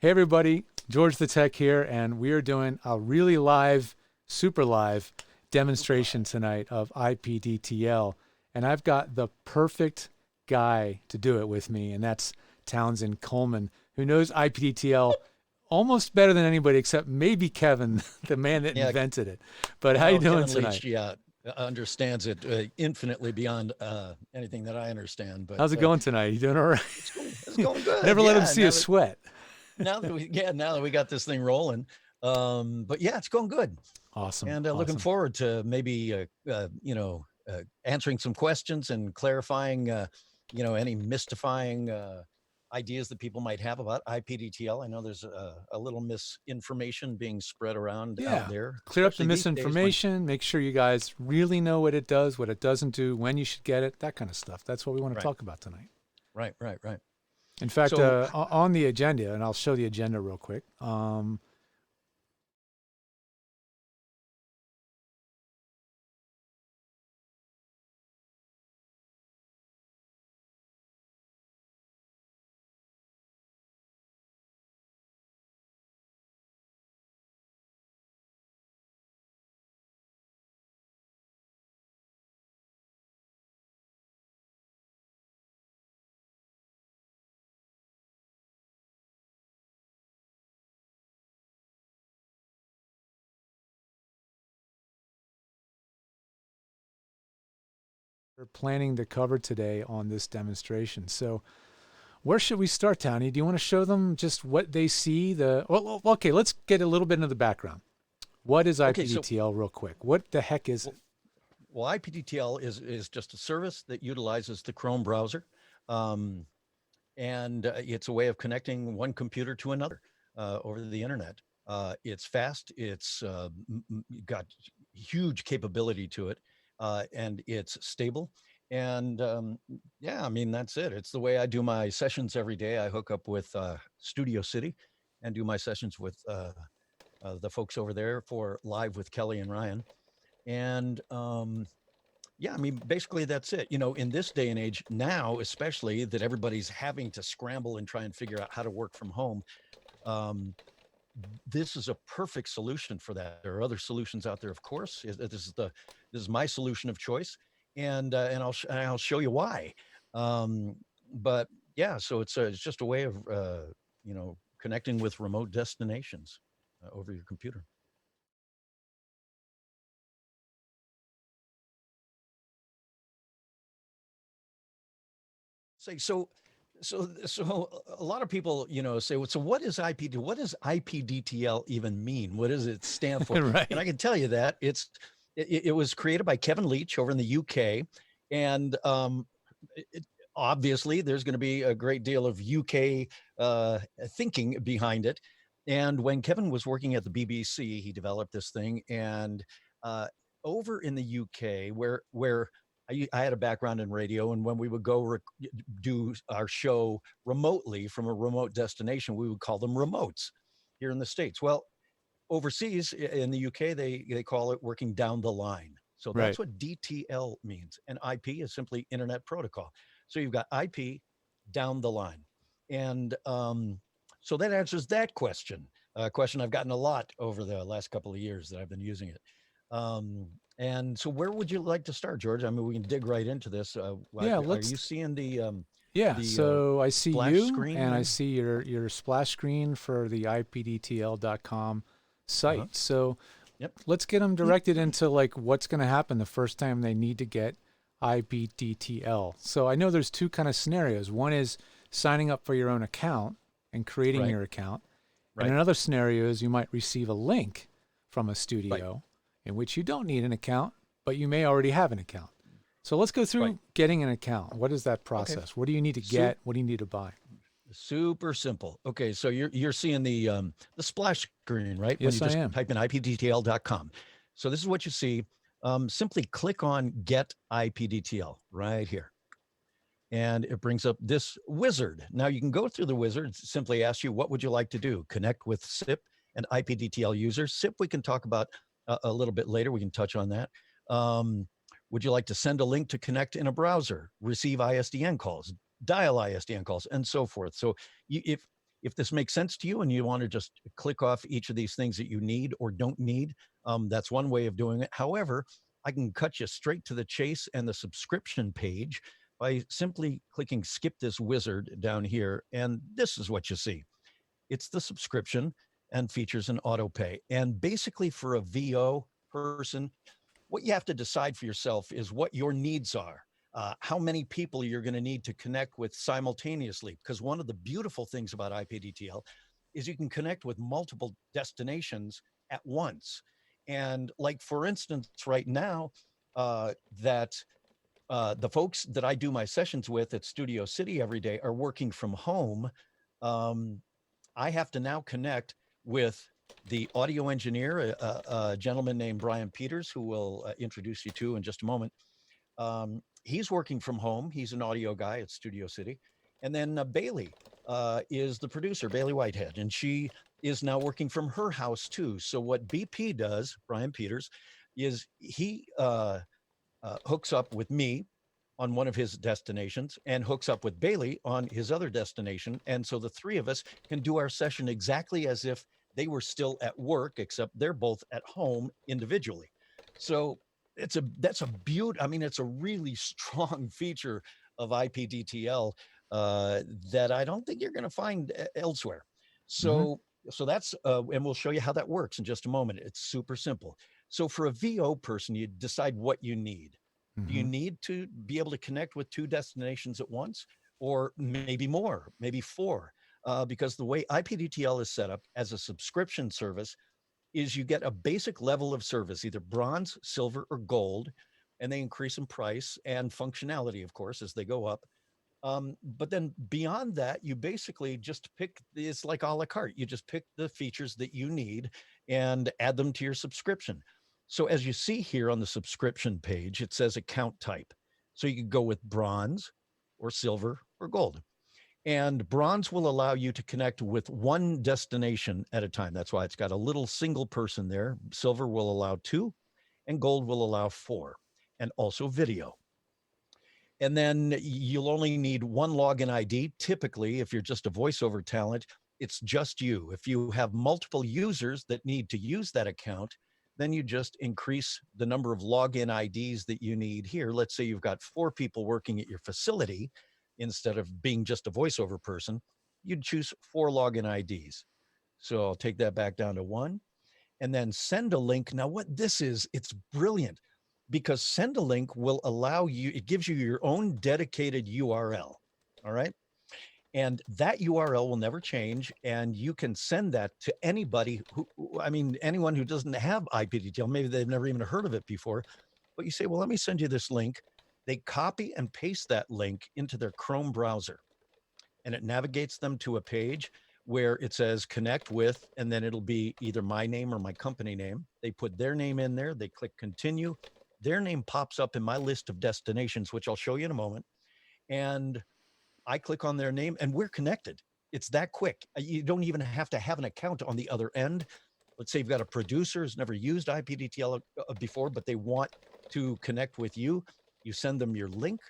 Hey everybody, George the Tech here, and we are doing a really live, super live demonstration tonight of IPDTL. And I've got the perfect guy to do it with me, and that's Townsend Coleman, who knows IPDTL almost better than anybody except maybe Kevin, the man that invented it. But how you doing Kevin tonight? Leach, understands it infinitely beyond anything that I understand. But How's it going tonight? You doing all right? it's going good. Never let him Yeah, see a sweat. now that we got this thing rolling. But yeah, it's going good. Awesome. And awesome. looking forward to maybe answering some questions and clarifying any mystifying ideas that people might have about IPDTL. I know there's a little misinformation being spread around out there. Clear up the especially these days misinformation, make sure you guys really know what it does, what it doesn't do, when you should get it, that kind of stuff. That's what we want to talk about tonight. Right. In fact, So- on the agenda, and I'll show the agenda real quick. We're planning to cover today on this demonstration. So where should we start, Townie? Do you want to show them just what they see? Well, okay, let's get a little bit into the background. What is IPDTL real quick? What the heck is it? Well, IPDTL is just a service that utilizes the Chrome browser. And it's a way of connecting one computer to another over the internet. It's fast. It's got huge capability to it, and it's stable. And that's it. It's the way I do my sessions every day. I hook up with Studio City and do my sessions with the folks over there for Live with Kelly and Ryan. And basically that's it. In this day and age now, especially that everybody's having to scramble and try and figure out how to work from home. This is a perfect solution for that. There are other solutions out there, of course. This is my solution of choice, and I'll show you why. But yeah, so it's just a way of connecting with remote destinations over your computer. So a lot of people, say, well, so what is what does IPDTL even mean? What does it stand for? Right. And I can tell you that it was created by Kevin Leach over in the UK. And obviously there's going to be a great deal of UK thinking behind it. And when Kevin was working at the BBC, he developed this thing. And over in the UK, where I had a background in radio, and when we would go do our show remotely from a remote destination, we would call them remotes here in the States. Well, overseas in the UK, they call it working down the line. So that's what DTL means. And IP is simply Internet Protocol. So you've got IP down the line. And so that answers that question. A question I've gotten a lot over the last couple of years that I've been using it. And so where would you like to start, George? I mean, we can dig right into this. Are you seeing the so I see you screen and I see your splash screen for the IPDTL.com site. So let's get them directed into like what's going to happen the first time they need to get IPDTL. So I know there's two kind of scenarios. One is signing up for your own account and creating your account. And another scenario is you might receive a link from a studio in which you don't need an account, but you may already have an account. So let's go through getting an account. What is that process? Okay. What do you need to get? What do you need to buy? Super simple. Okay, so you're seeing the splash screen, right? Yes, when you I am. Type in IPDTL.com. So this is what you see. Simply click on Get IPDTL right here. And it brings up this wizard. Now you can go through the wizard. It simply asks you, what would you like to do? Connect with SIP and IPDTL users. SIP we can talk about a little bit later. We can touch on that. Would you like to send a link to connect in a browser, receive ISDN calls, dial ISDN calls, and so forth? So if If this makes sense to you and you want to just click off each of these things that you need or don't need, that's one way of doing it. However, I can cut you straight to the chase and the subscription page by simply clicking skip this wizard down here. And this is what you see. It's the subscription and features an auto pay. And basically, for a VO person, what you have to decide for yourself is what your needs are. How many people you're going to need to connect with simultaneously. Because one of the beautiful things about IPDTL is you can connect with multiple destinations at once. And like, for instance, right now, that the folks that I do my sessions with at Studio City every day are working from home. Um, I have to now connect with the audio engineer, a gentleman named Brian Peters, who we'll introduce you to in just a moment. He's working from home. He's an audio guy at Studio City. And then Bailey is the producer, Bailey Whitehead, and she is now working from her house too. So what BP does, Brian Peters, is he hooks up with me on one of his destinations and hooks up with Bailey on his other destination. And so the three of us can do our session exactly as if they were still at work, except they're both at home individually. So that's a beaut. I mean, it's a really strong feature of IPDTL that I don't think you're going to find elsewhere. So so that's and we'll show you how that works in just a moment. It's super simple. So for a VO person, you decide what you need. Do you need to be able to connect with two destinations at once, or maybe more, maybe four? Because the way IPDTL is set up as a subscription service is you get a basic level of service, either bronze, silver, or gold, and they increase in price and functionality, of course, as they go up. But then beyond that, you basically just pick, it's like a la carte. You just pick the features that you need and add them to your subscription. So as you see here on the subscription page, it says account type. So you can go with bronze or silver or gold. And bronze will allow you to connect with one destination at a time. That's why it's got a little single person there. Silver will allow two, and gold will allow four, and also video. And then you'll only need one login ID. Typically, if you're just a voiceover talent, it's just you. If you have multiple users that need to use that account, then you just increase the number of login IDs that you need here. Let's say you've got 4 people working at your facility. Instead of being just a voiceover person, you'd choose 4 login IDs. So I'll take that back down to 1 and then send a link. Now, what this is, it's brilliant because send a link will allow you, it gives you your own dedicated URL. All right. And that URL will never change. And you can send that to anybody who, I mean, anyone who doesn't have IPDTL, maybe they've never even heard of it before, but you say, well, let me send you this link. They copy and paste that link into their Chrome browser, and it navigates them to a page where it says connect with, and then it'll be either my name or my company name. They put their name in there. They click continue. Their name pops up in my list of destinations, which I'll show you in a moment. And I click on their name and we're connected. It's that quick. You don't even have to have an account on the other end. Let's say you've got a producer who's never used IPDTL before, but they want to connect with you. You send them your link,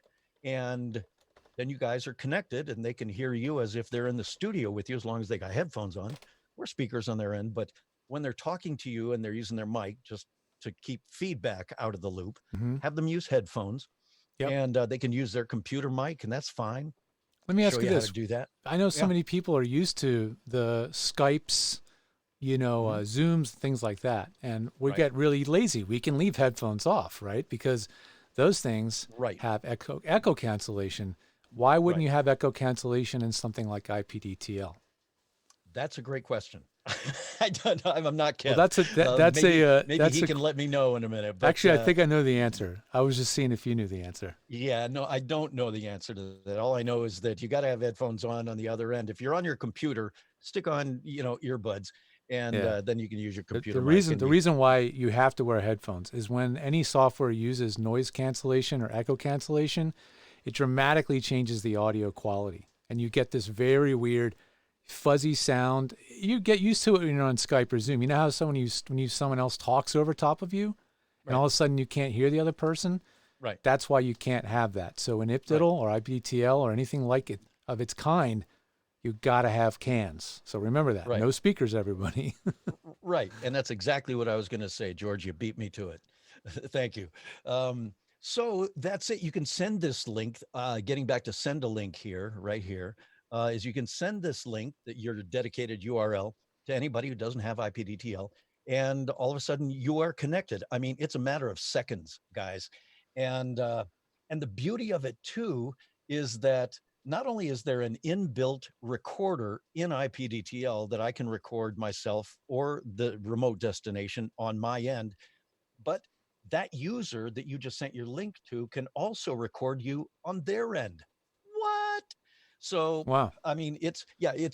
and then you guys are connected and they can hear you as if they're in the studio with you, as long as they got headphones on or speakers on their end. But when they're talking to you and they're using their mic just to keep feedback out of the loop, have them use headphones. Yep. And they can use their computer mic, and that's fine. Let me ask you this. How to do that. I know so many people are used to the Skypes, Zooms, things like that. And we get really lazy. We can leave headphones off, right? Because those things have echo cancellation. Why wouldn't you have echo cancellation in something like IPDTL? That's a great question. I don't know. I'm not kidding. Well, maybe he can let me know in a minute. But, actually, I think I know the answer. I was just seeing if you knew the answer. Yeah, no, I don't know the answer to that. All I know is that you got to have headphones on the other end. If you're on your computer, stick on, earbuds, and then you can use your computer. The reason why you have to wear headphones is when any software uses noise cancellation or echo cancellation, it dramatically changes the audio quality, and you get this very weird fuzzy sound. You get used to it when you're on Skype or Zoom. You know how when someone else talks over top of you, and all of a sudden you can't hear the other person? Right. That's why you can't have that. So in IPDTL or IPDTL or anything like it of its kind, you got to have cans. So remember that. Right. No speakers, everybody. Right. And that's exactly what I was going to say, George. You beat me to it. Thank you. So that's it. You can send this link, getting back to send a link here, right here, is you can send this link, that your dedicated URL, to anybody who doesn't have IPDTL. And all of a sudden you are connected. I mean, it's a matter of seconds, guys. And, uh, and the beauty of it too is that not only is there an inbuilt recorder in IPDTL that I can record myself or the remote destination on my end, but that user that you just sent your link to can also record you on their end. What? So, Wow. I mean, it's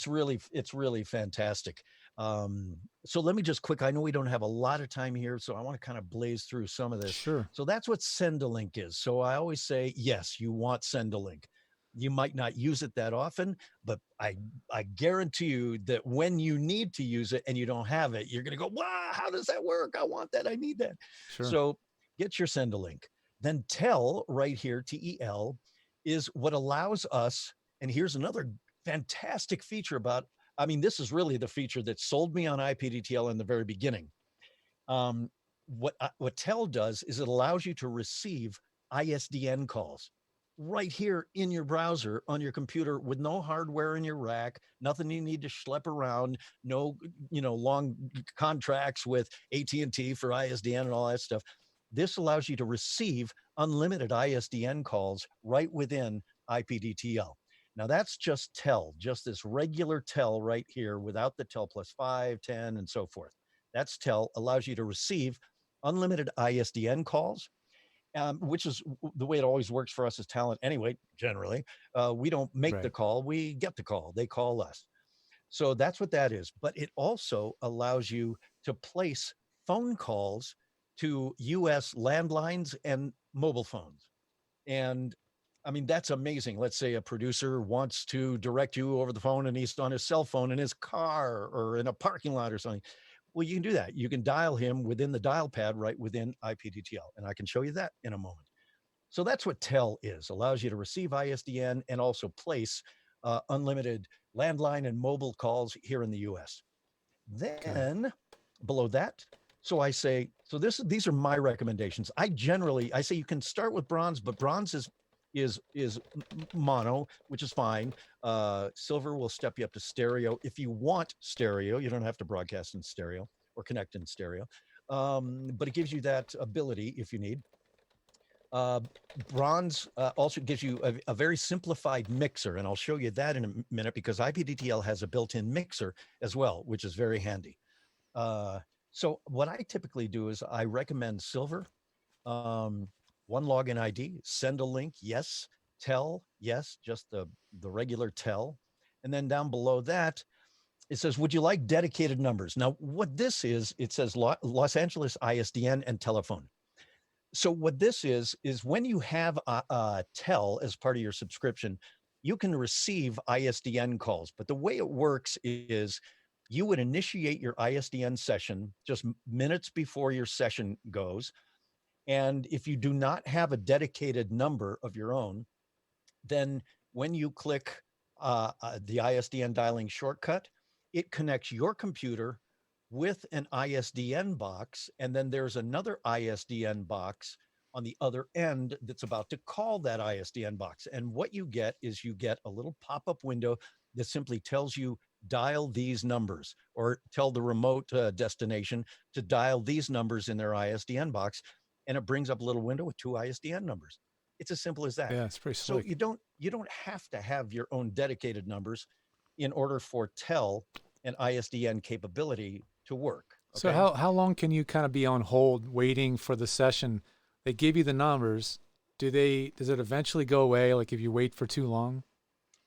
really fantastic. So let me just quick, I know we don't have a lot of time here, so I want to kind of blaze through some of this. Sure. So that's what send a link is. So I always say, yes, you want send a link. You might not use it that often, but I guarantee you that when you need to use it and you don't have it, you're going to go, wow, how does that work? I want that. I need that. Sure. So get your send a link. Then tell right here, TEL, is what allows us. And here's another fantastic feature about, I mean, this is really the feature that sold me on IPDTL in the very beginning. What tell does is it allows you to receive ISDN calls right here in your browser on your computer with no hardware in your rack, nothing you need to schlep around, no, long contracts with AT&T for ISDN and all that stuff. This allows you to receive unlimited ISDN calls right within IPDTL. Now that's just tell, just this regular tell right here without the tell plus 5, 10, and so forth. That's tell, allows you to receive unlimited ISDN calls, which is the way it always works for us as talent anyway, generally. We don't make the Right. call, we get the call, they call us. So that's what that is. But it also allows you to place phone calls to US landlines and mobile phones. And I mean, that's amazing. Let's say a producer wants to direct you over the phone and he's on his cell phone in his car or in a parking lot or something. Well, you can do that. You can dial him within the dial pad right within IPDTL. And I can show you that in a moment. So that's what TEL is, allows you to receive ISDN and also place unlimited landline and mobile calls here in the US. Okay. Then below that, so I say, so these are my recommendations. I say you can start with bronze, but bronze is mono, which is fine. Silver will step you up to stereo. If you want stereo, you don't have to broadcast in stereo or connect in stereo. But it gives you that ability if you need. Uh, Bronze also gives you a very simplified mixer, and I'll show you that in a minute because IPDTL has a built-in mixer as well, which is very handy. So what I typically do is I recommend silver, um, one login ID, send a link, yes, tell, yes, just the regular tell. And then down below that, it says, would you like dedicated numbers? Now, what this is, it says Los Angeles ISDN and telephone. So what this is when you have a tell as part of your subscription, you can receive ISDN calls. But the way it works is you would initiate your ISDN session just minutes before your session goes. And if you do not have a dedicated number of your own, then when you click the ISDN dialing shortcut, it connects your computer with an ISDN box. And then there's another ISDN box on the other end that's about to call that ISDN box. And what you get is you get a little pop-up window that simply tells you dial these numbers, or tell the remote destination to dial these numbers in their ISDN box. And it brings up a little window with two ISDN numbers. It's as simple as that. Yeah, it's pretty So slick. you don't have to have your own dedicated numbers in order for tell and ISDN capability to work. So Okay. how long can you kind of be on hold waiting for the session? They give you the numbers. Does it eventually go away like if you wait for too long?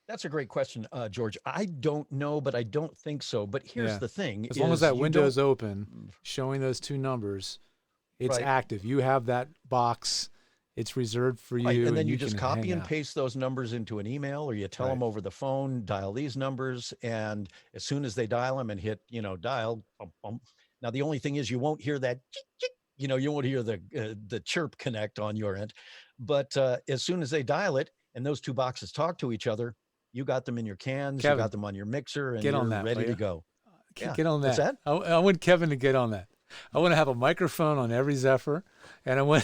That's a great question, George. I don't know, but I don't think so. But here's Yeah. the thing As long as is that you window don't, is open, showing those two numbers, it's right. active. You have that box. It's reserved for Right. you And and then you you can just copy hang and out. paste those numbers into an email, or you tell Right. them over the phone, dial these numbers. And as soon as they dial them and hit, dial, bum, bum. Now, the only thing is you won't hear that, chick, chick, you won't hear the chirp connect on your end. But as soon as they dial it and those two boxes talk to each other, You got them in your cans, you Kevin, got them on your mixer, and get on you're that, will ready to you? go. Yeah. Get on What's that. that? I want Kevin to get on that. I want to have a microphone on every Zephyr, and I want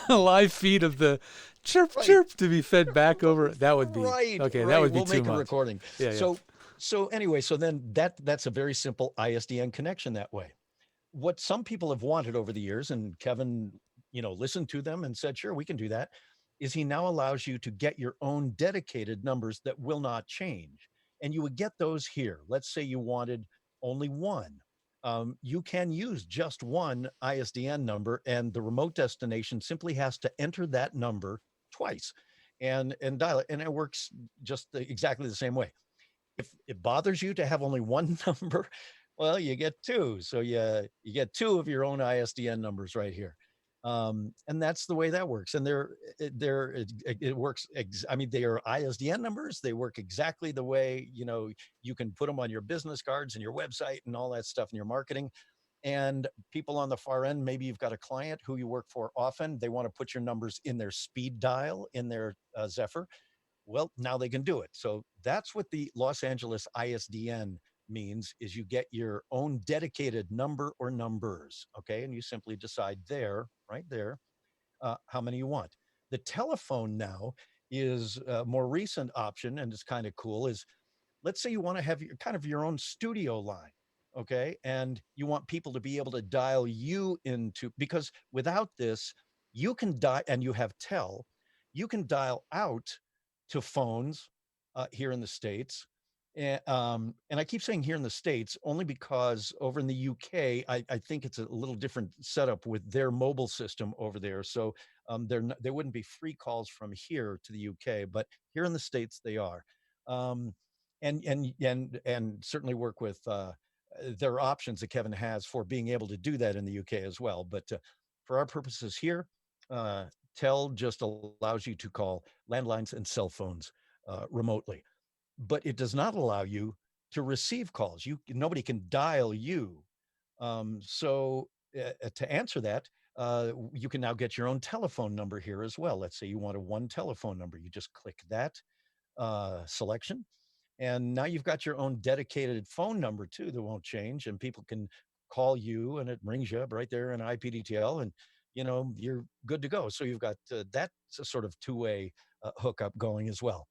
a live feed of the chirp Right. chirp to be fed back over. That would be Right, okay. That right. would be We'll too make a much. recording. Yeah, yeah. So anyway, so then that's a very simple ISDN connection that way. What some people have wanted over the years, and Kevin, listened to them and said, sure, we can do that, is he now allows you to get your own dedicated numbers that will not change. And you would get those here. Let's say you wanted only one. You can use just one ISDN number, and the remote destination simply has to enter that number twice and dial it, and it works just exactly the same way. If it bothers you to have only one number, well, you get two. So you get two of your own ISDN numbers right here. And that's the way that works. And it works. I mean, they are ISDN numbers. They work exactly the way, you can put them on your business cards and your website and all that stuff in your marketing. And people on the far end, maybe you've got a client who you work for often. They want to put your numbers in their speed dial in their Zephyr. Well, now they can do it. So that's what the Los Angeles ISDN means, is you get your own dedicated number or numbers. Okay. And you simply decide there, right there, how many you want. The telephone now is a more recent option, and it's kind of cool, is let's say you want to have your kind of your own studio line. Okay. And you want people to be able to dial you into, because without this, you can dial, and you have you can dial out to phones here in the States. And I keep saying here in the States only because over in the UK, I think it's a little different setup with their mobile system over there. So there wouldn't be free calls from here to the UK, but here in the States they are. Um, and certainly work with there are options that Kevin has for being able to do that in the UK as well. But for our purposes here, uh, Tel just allows you to call landlines and cell phones remotely, but it does not allow you to receive calls. Nobody can dial you. So to answer that, you can now get your own telephone number here as well. Let's say you want a one telephone number. You just click that selection, and now you've got your own dedicated phone number too that won't change, and people can call you, and it rings you up right there in IPDTL, and you're good to go. So you've got that's a sort of two-way hookup going as well.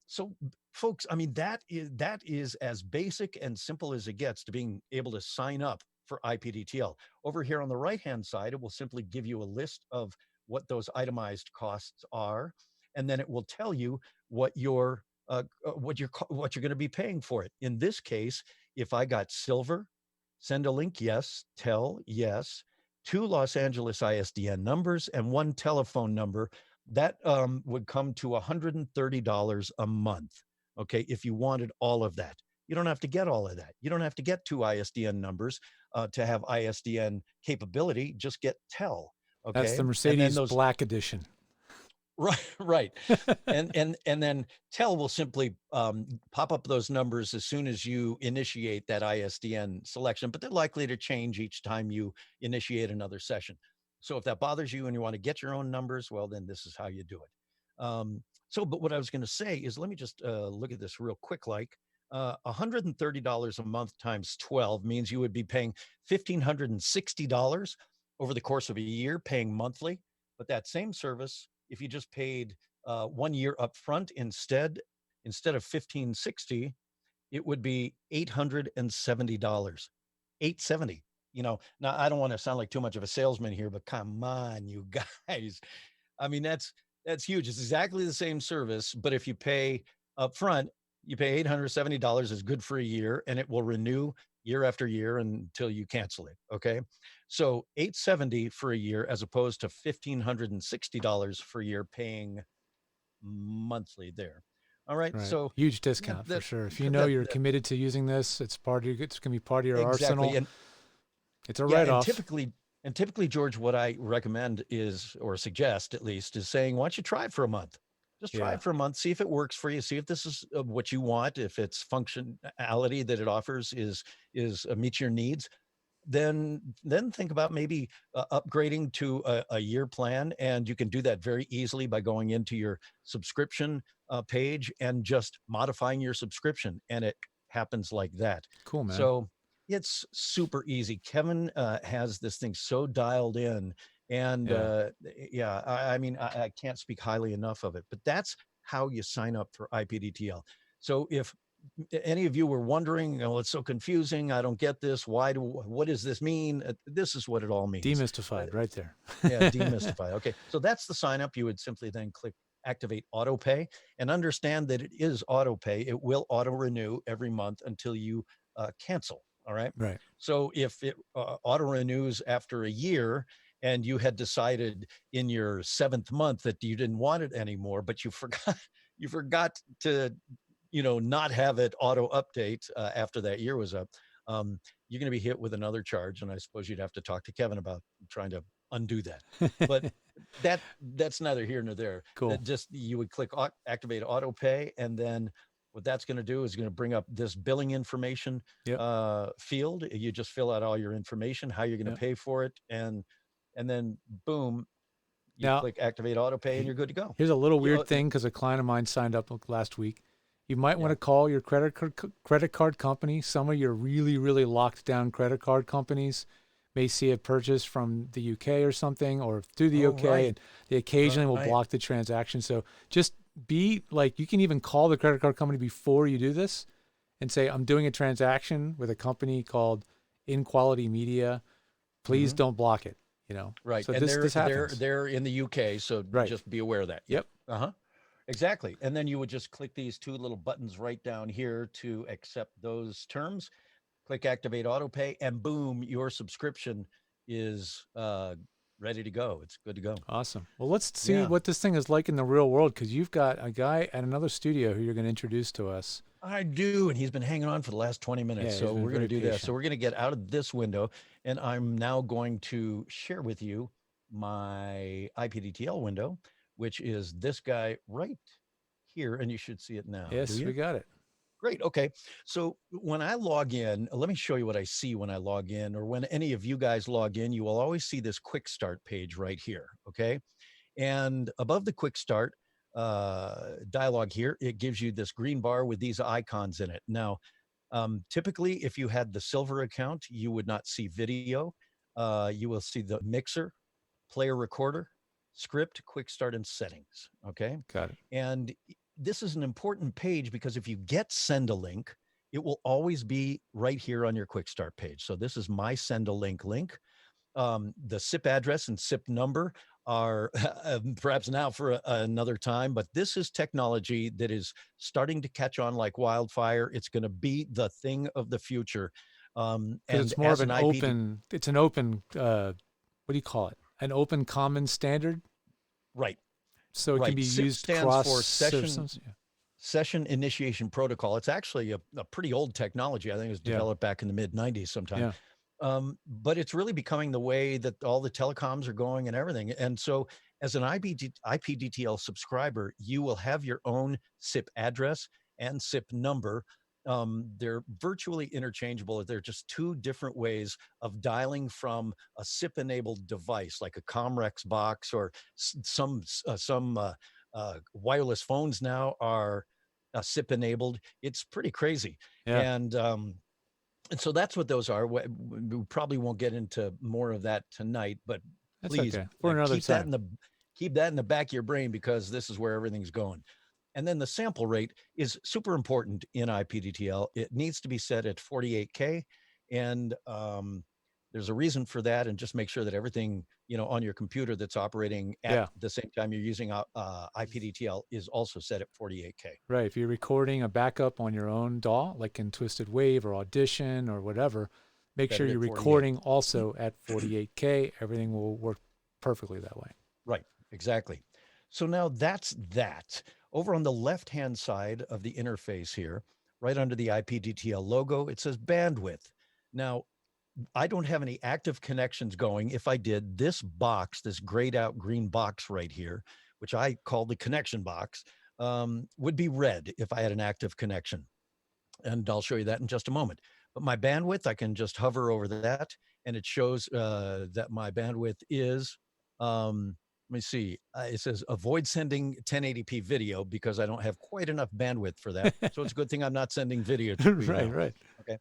So, folks, I mean, that is as basic and simple as it gets to being able to sign up for IPDTL. Over here on the right-hand side, it will simply give you a list of what those itemized costs are, and then it will tell you what what you're going to be paying for it. In this case, if I got silver, send a link, yes, tell, yes, two Los Angeles ISDN numbers and one telephone number, that would come to $130 a month. Okay, if you wanted all of that. You don't have to get all of that. You don't have to get two ISDN numbers to have ISDN capability. Just get Tel. That's Okay, the and then Mercedes those Black Edition. right, right. And then Tel will simply pop up those numbers as soon as you initiate that ISDN selection, but they're likely to change each time you initiate another session. So if that bothers you and you want to get your own numbers, well, then this is how you do it. But what I was going to say is, let me just look at this real quick. Like $130 a month times 12 means you would be paying $1,560 over the course of a year, paying monthly. But that same service, if you just paid 1 year up front instead of 1560, it would be $870. 870. Now I don't want to sound like too much of a salesman here, but come on, you guys. I mean, that's huge. It's exactly the same service, but if you pay up front, you pay $870 is good for a year, and it will renew year after year until you cancel it. Okay. So 870 for a year as opposed to $1,560 for a year paying monthly there. All right. Right. So Huge discount for sure. If you know that, you're committed to using this, it's going to be part of your exactly. arsenal. And It's a yeah, and write-off. typically, George, what I recommend is, or suggest at least, is saying, why don't you try it for a month? Just try Yeah. it for a month, see if it works for you, see if this is what you want, if its functionality that it offers is meets your needs. then think about maybe upgrading to a year plan, and you can do that very easily by going into your subscription page and just modifying your subscription, and it happens like that. Cool, man. So it's super easy. Kevin has this thing so dialed in, and Yeah. yeah, I mean, I can't speak highly enough of it. But that's how you sign up for IPDTL. So if any of you were wondering, oh, it's so confusing, I don't get this, what does this mean? This is what it all means. Demystified right there. Yeah, demystify. Okay, so that's the sign up. You would simply then click activate auto pay, and understand that it is auto pay. It will auto renew every month until you cancel. All right. Right. So if it auto renews after a year, and you had decided in your 7th month that you didn't want it anymore, but you forgot you forgot to not have it auto update after that year was up, you're going to be hit with another charge, and I suppose you'd have to talk to Kevin about trying to undo that. But that's neither here nor there. Cool. That just you would click activate auto pay, and then what that's going to do is going to bring up this billing information Yep. field. You just fill out all your information, how you're going to Yep. pay for it, and then boom, you Now, click activate auto pay, and you're good to go. here's a little You weird thing, because a client of mine signed up last week. You might want Yeah. to call your credit card company. Some of your really, really locked down credit card companies may see a purchase from the UK or something, or through the Oh, UK, right. and they occasionally will Right. block the transaction. So just be like, you can even call the credit card company before you do this and say, I'm doing a transaction with a company called Inquality Media. Please Mhm. don't block it. You know, Right, so and this happens. they're in the UK, so Right. just be aware of that. Yep. Uh-huh. Exactly. And then you would just click these two little buttons right down here to accept those terms. Click activate auto pay, and boom, your subscription is ready to go. It's good to go. Awesome. Well, let's see Yeah. what this thing is like in the real world, because you've got a guy at another studio who you're going to introduce to us. I do, and he's been hanging on for the last 20 Yeah, minutes. he's So been we're going to very do that. So patient. we're going to get out of this window, and I'm now going to share with you my IPDTL window, which is this guy right here, and you should see it now. Do Yes, you? we got it. Great. Okay. So when I log in, let me show you what I see when I log in, or when any of you guys log in, you will always see this quick start page right here. Okay. And above the quick start dialog here, it gives you this green bar with these icons in it. Now, typically, if you had the silver account, you would not see video. You will see the mixer, player recorder, script, quick start, and settings. Okay. Got it. And this is an important page because if you get send a link, it will always be right here on your quick start page. So this is my send a link. The SIP address and SIP number are perhaps now for another time, but this is technology that is starting to catch on like wildfire. It's going to be the thing of the future. Because And it's more of as an an IP, open, it's an open, what do you call it? An open common standard. right, So it can right. be SIP used stands cross for session systems. Yeah. session initiation protocol. It's actually a pretty old technology. I think it was Yeah. developed back in the mid 90s sometime. Yeah. But it's really becoming the way that all the telecoms are going and everything. And so as an IPDTL subscriber, you will have your own SIP address and SIP number. They're virtually interchangeable. They're just two different ways of dialing from a SIP enabled device like a Comrex box, or some wireless phones now are SIP enabled. It's pretty crazy. Yeah. And so that's what those are. We probably won't get into more of that tonight, but That's please okay. For another time. keep that in the back of your brain, because this is where everything's going. And then the sample rate is super important in IPDTL. It needs to be set at 48K, and there's a reason for that. And just make sure that everything on your computer that's operating at Yeah. the same time you're using IPDTL is also set at 48K. Right. If you're recording a backup on your own DAW, like in Twisted Wave or Audition or whatever, make Set sure it at you're 48. recording also at 48K. Everything will work perfectly that way. Right, exactly. So now that's that. Over on the left-hand side of the interface here, right under the IPDTL logo, it says bandwidth. Now, I don't have any active connections going. If I did, this box, this grayed out green box right here, which I call the connection box, would be red if I had an active connection. And I'll show you that in just a moment. But my bandwidth, I can just hover over that, and it shows that my bandwidth is, let me see, it says avoid sending 1080p video because I don't have quite enough bandwidth for that. So it's a good thing I'm not sending video to you Right, now. right. Okay.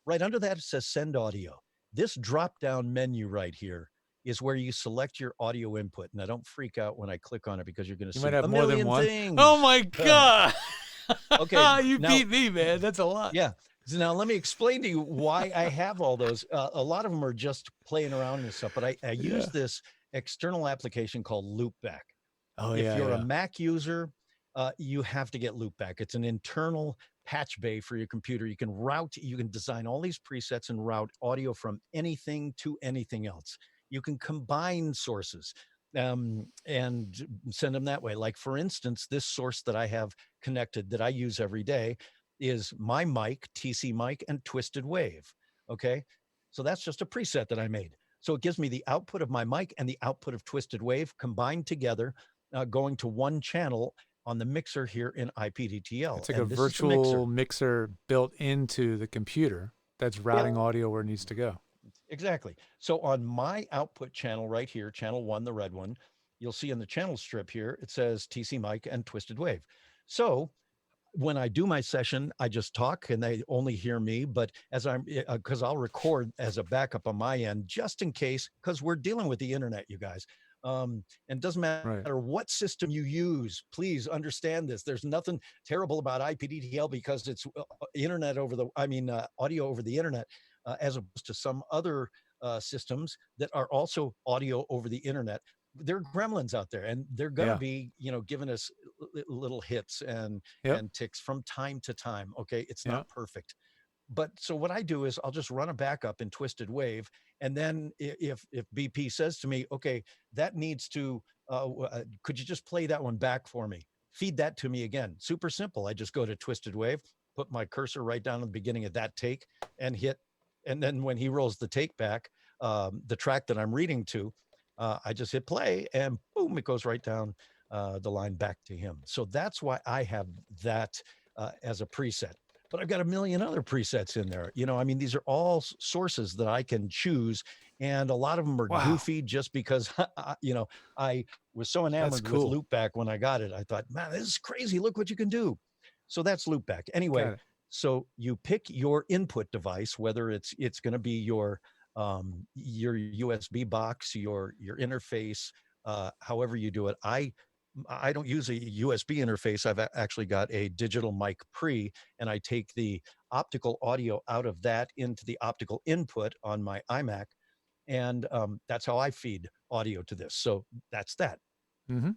Right under that, it says send audio. This drop down menu right here is where you select your audio input. Now, don't freak out when I click on it because you're going to You might see have a more than million one. Oh things. my God. Okay. You Now, beat me, man. That's a lot. yeah. So now let me explain to you why I have all those. A lot of them are just playing around and stuff, but I use this external application called Loopback. Oh, If yeah, you're a yeah. Mac user, you have to get Loopback. It's an internal patch bay for your computer. You can design all these presets and route audio from anything to anything else. You can combine sources and send them that way. Like, for instance, this source that I have connected that I use every day is my mic, TC mic, and Twisted Wave. Okay. So that's just a preset that I made. So it gives me the output of my mic and the output of Twisted Wave combined together, going to one channel on the mixer here in IPDTL. It's like a And this is the mixer. virtual mixer built into the computer that's routing audio where it needs to go. Exactly. So on my output channel right here, channel 1, the red one, you'll see in the channel strip here, it says TC mic and Twisted Wave. So when I do my session, I just talk and they only hear me. But because I'll record as a backup on my end, just in case, because we're dealing with the internet, you guys. And it doesn't matter what system you use. Please understand this. There's nothing terrible about IPDTL because it's audio over the internet, as opposed to some other systems that are also audio over the internet. There are gremlins out there, and they're going to be, giving us little hits and ticks from time to time. Okay. It's not perfect. But so what I do is I'll just run a backup in Twisted Wave. And then if BP says to me, okay, that needs to, could you just play that one back for me? Feed that to me again. Super simple. I just go to Twisted Wave, put my cursor right down at the beginning of that take and hit. And then when he rolls the take back, the track that I'm reading to, I just hit play and boom, it goes right down the line back to him. So that's why I have that as a preset. But I've got a million other presets in there. These are all sources that I can choose. And a lot of them are goofy just because, I was so enamored with Loopback when I got it. I thought, man, this is crazy. Look what you can do. So that's Loopback. Anyway, so you pick your input device, whether it's going to be your USB box, your interface, however you do it. I don't use a USB interface. I've actually got a digital mic pre, and I take the optical audio out of that into the optical input on my iMac. And that's how I feed audio to this. So that's that. Mm-hmm.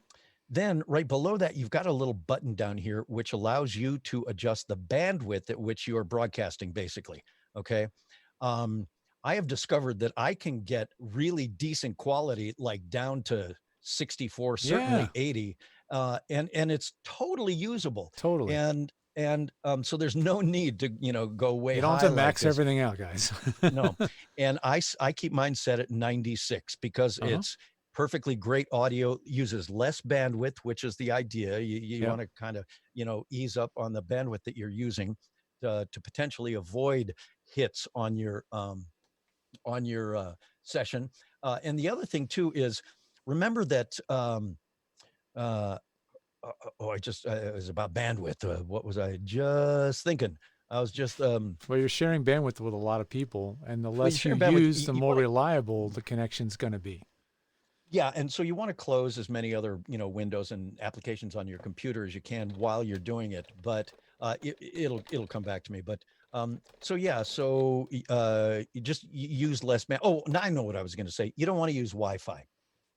Then right below that, you've got a little button down here, which allows you to adjust the bandwidth at which you are broadcasting, basically. Okay. I have discovered that I can get really decent quality, like down to 64, certainly 80, and it's totally usable. Totally. And so there's no need to go way high. You don't have to max everything out, guys. No, and I keep mine set at 96 because it's perfectly great audio, uses less bandwidth, which is the idea. You want to kind of ease up on the bandwidth that you're using to potentially avoid hits on your session. And the other thing too is, remember that it was about bandwidth. What was I just thinking? I was just well, you're sharing bandwidth with a lot of people, and the less you use, the more reliable the connection's going to be. Yeah, and so you want to close as many other windows and applications on your computer as you can while you're doing it, but it'll come back to me. But so you just use less Oh, now I know what I was going to say. You don't want to use Wi-Fi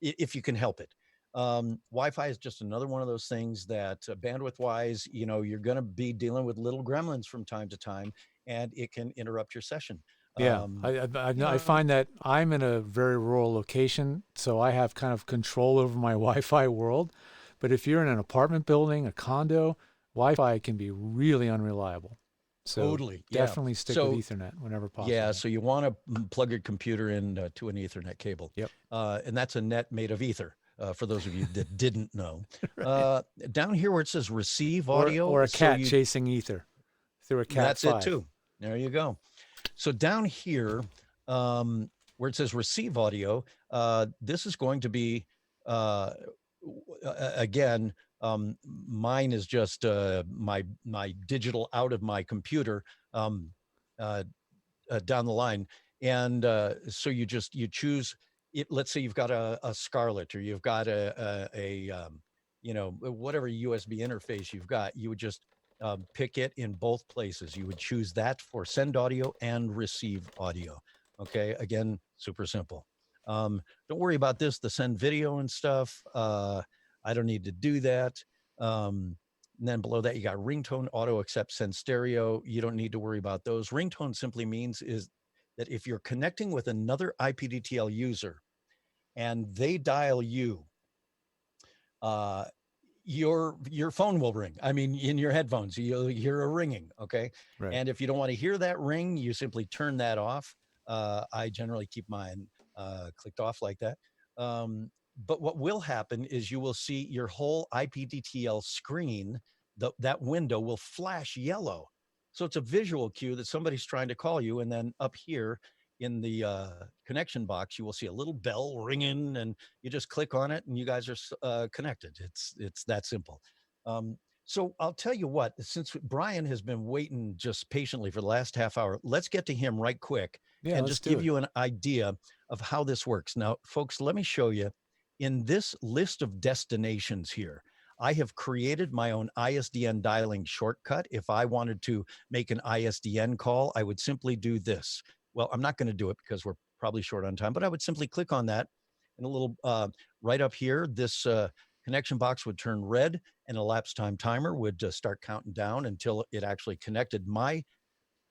if you can help it. Wi-Fi is just another one of those things that bandwidth wise, you're going to be dealing with little gremlins from time to time, and it can interrupt your session. Yeah, I find that I'm in a very rural location, so I have kind of control over my Wi-Fi world. But if you're in an apartment building, a condo, Wi-Fi can be really unreliable. So totally, definitely stick with Ethernet whenever possible. Yeah, so you want to plug your computer in to an Ethernet cable. Yep. And that's a net made of ether. For those of you that didn't know. Down here where it says receive audio. Or a cat chasing ether through a Cat 5. That's it too. There you go. So down here, where it says receive audio, this is going to be, again, mine is just my digital out of my computer down the line. And so you choose it. Let's say you've got a Scarlett, or you've got whatever USB interface you've got, you would just pick it in both places. You would choose that for send audio and receive audio. Okay. Again, super simple. Don't worry about this, the send video and stuff. I don't need to do that. And then below that, you got ringtone, auto accept, send stereo. You don't need to worry about those. Ringtone simply means is that if you're connecting with another IPDTL user and they dial you, your phone will ring. I mean, in your headphones, you'll hear a ringing. Okay. Right. And if you don't want to hear that ring, you simply turn that off. I generally keep mine clicked off like that. But what will happen is you will see your whole IPDTL screen, that window will flash yellow. So it's a visual cue that somebody's trying to call you. And then up here in the connection box, you will see a little bell ringing, and you just click on it and you guys are connected. It's that simple. So I'll tell you what, since Brian has been waiting just patiently for the last half hour, let's get to him right quick and just give you an idea of how this works. Now, folks, let me show you. In this list of destinations here, I have created my own ISDN dialing shortcut. If I wanted to make an ISDN call, I would simply do this. Well, I'm not going to do it because we're probably short on time, but I would simply click on that, and a little right up here, this connection box would turn red, and a elapsed time timer would start counting down until it actually connected my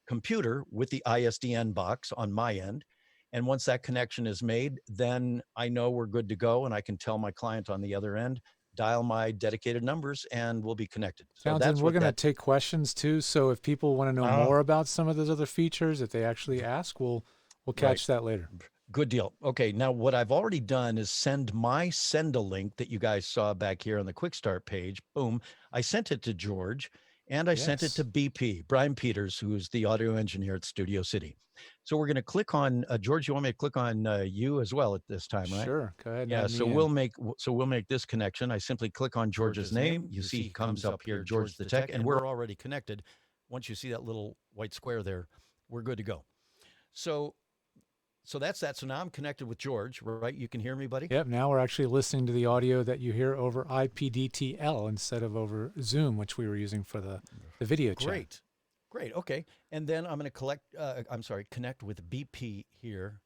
computer with the ISDN box on my end. And once that connection is made, then I know we're good to go, and I can tell my client on the other end, dial my dedicated numbers, and we'll be connected. So Townsend, we're going to take questions too. So if people want to know more about some of those other features, if they actually ask, we'll catch that later. Good deal. Okay, now what I've already done is send my send a link that you guys saw back here on the quick start page. Boom. I sent it to George, and I sent it to BP, Brian Peters, who's the audio engineer at Studio City. So we're going to click on, George, you want me to click on you as well at this time, right? Sure, go ahead. Yeah, so we'll make this connection. I simply click on George's name. You see he comes up here, George the Tech, and we're already connected. Once you see that little white square there, we're good to go. So that's that. So now I'm connected with George, right? You can hear me, buddy? Yep, now we're actually listening to the audio that you hear over IPDTL instead of over Zoom, which we were using for the video chat. Great, okay. And then I'm going to connect with BP here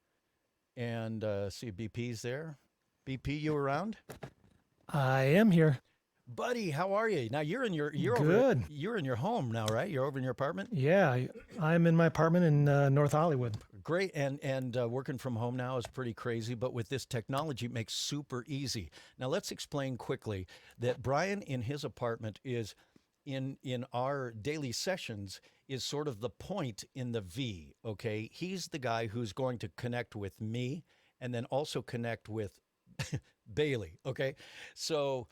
and see if BP's there. BP, you around? I am here. Buddy, how are you? Now you're in your good. You're in your home now, right? You're over in your apartment? Yeah, I'm in my apartment in North Hollywood. Great, and working from home now is pretty crazy, but with this technology, it makes super easy. Now let's explain quickly that Brian in his apartment is in our daily sessions is sort of the point in the V. Okay, he's the guy who's going to connect with me and then also connect with Bailey. Okay, so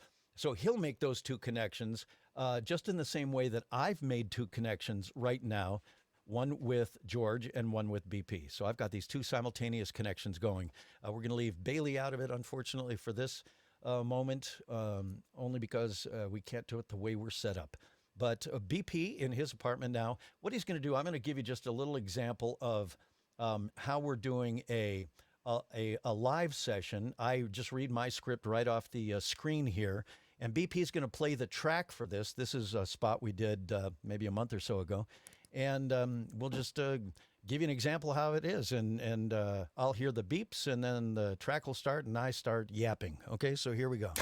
he'll make those two connections just in the same way that I've made two connections right now, one with George and one with BP. So I've got these two simultaneous connections going. We're going to leave Bailey out of it, unfortunately, for this moment, only because we can't do it the way we're set up. But BP in his apartment now, what he's going to do, I'm going to give you just a little example of how we're doing a live session. I just read my script right off the screen here, and BP is going to play the track for this. This is a spot we did maybe a month or so ago, and we'll just give you an example of how it is, and I'll hear the beeps, and then the track will start, and I start yapping. Okay, so here we go.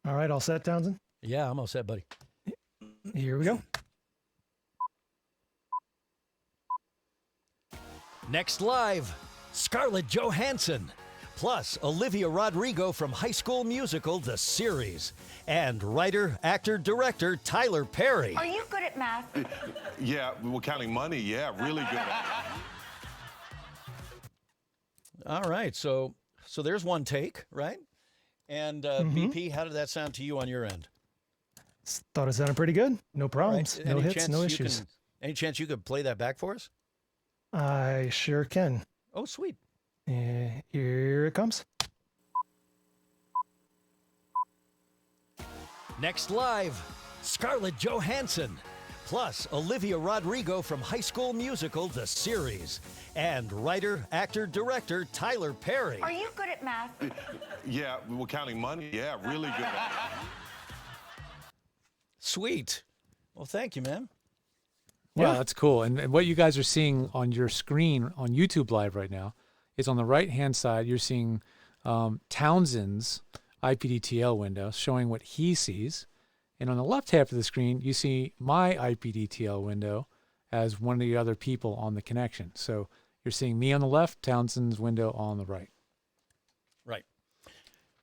All right, all set, Townsend? Yeah, I'm all set, buddy. Here we go. Next live, Scarlett Johansson, plus Olivia Rodrigo from High School Musical, the series, and writer, actor, director Tyler Perry. Are you good at math? Yeah, we're counting money. Yeah, really good at All right, so there's one take, right? And BP, how did that sound to you on your end? Thought it sounded pretty good. No problems, Right. no hits, no issues. Any chance you could play that back for us? I sure can. Oh, sweet. Here it comes. Next live, Scarlett Johansson, plus Olivia Rodrigo from High School Musical, the series, and writer, actor, director Tyler Perry. Are you good at math? Yeah, we're counting money. Yeah, really good. Sweet. Well, thank you, man. Yeah, that's cool. And what you guys are seeing on your screen on YouTube Live right now is on the right-hand side, you're seeing Townsend's IPDTL window showing what he sees. And on the left half of the screen, you see my IPDTL window as one of the other people on the connection. So you're seeing me on the left, Townsend's window on the right. Right.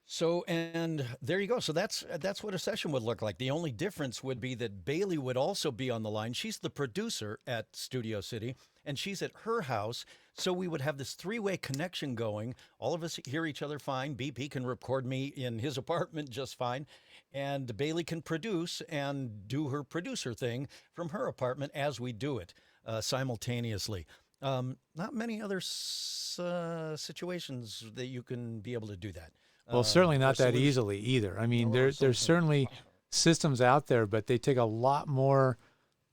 So, and there you go. So that's what a session would look like. The only difference would be that Bailey would also be on the line. She's the producer at Studio City, and she's at her house. So we would have this three-way connection going. All of us hear each other fine. BP can record me in his apartment just fine. And Bailey can produce and do her producer thing from her apartment as we do it simultaneously. Not many other situations that you can be able to do that. Well, certainly not that easily either. I mean, there's certainly systems out there, but they take a lot more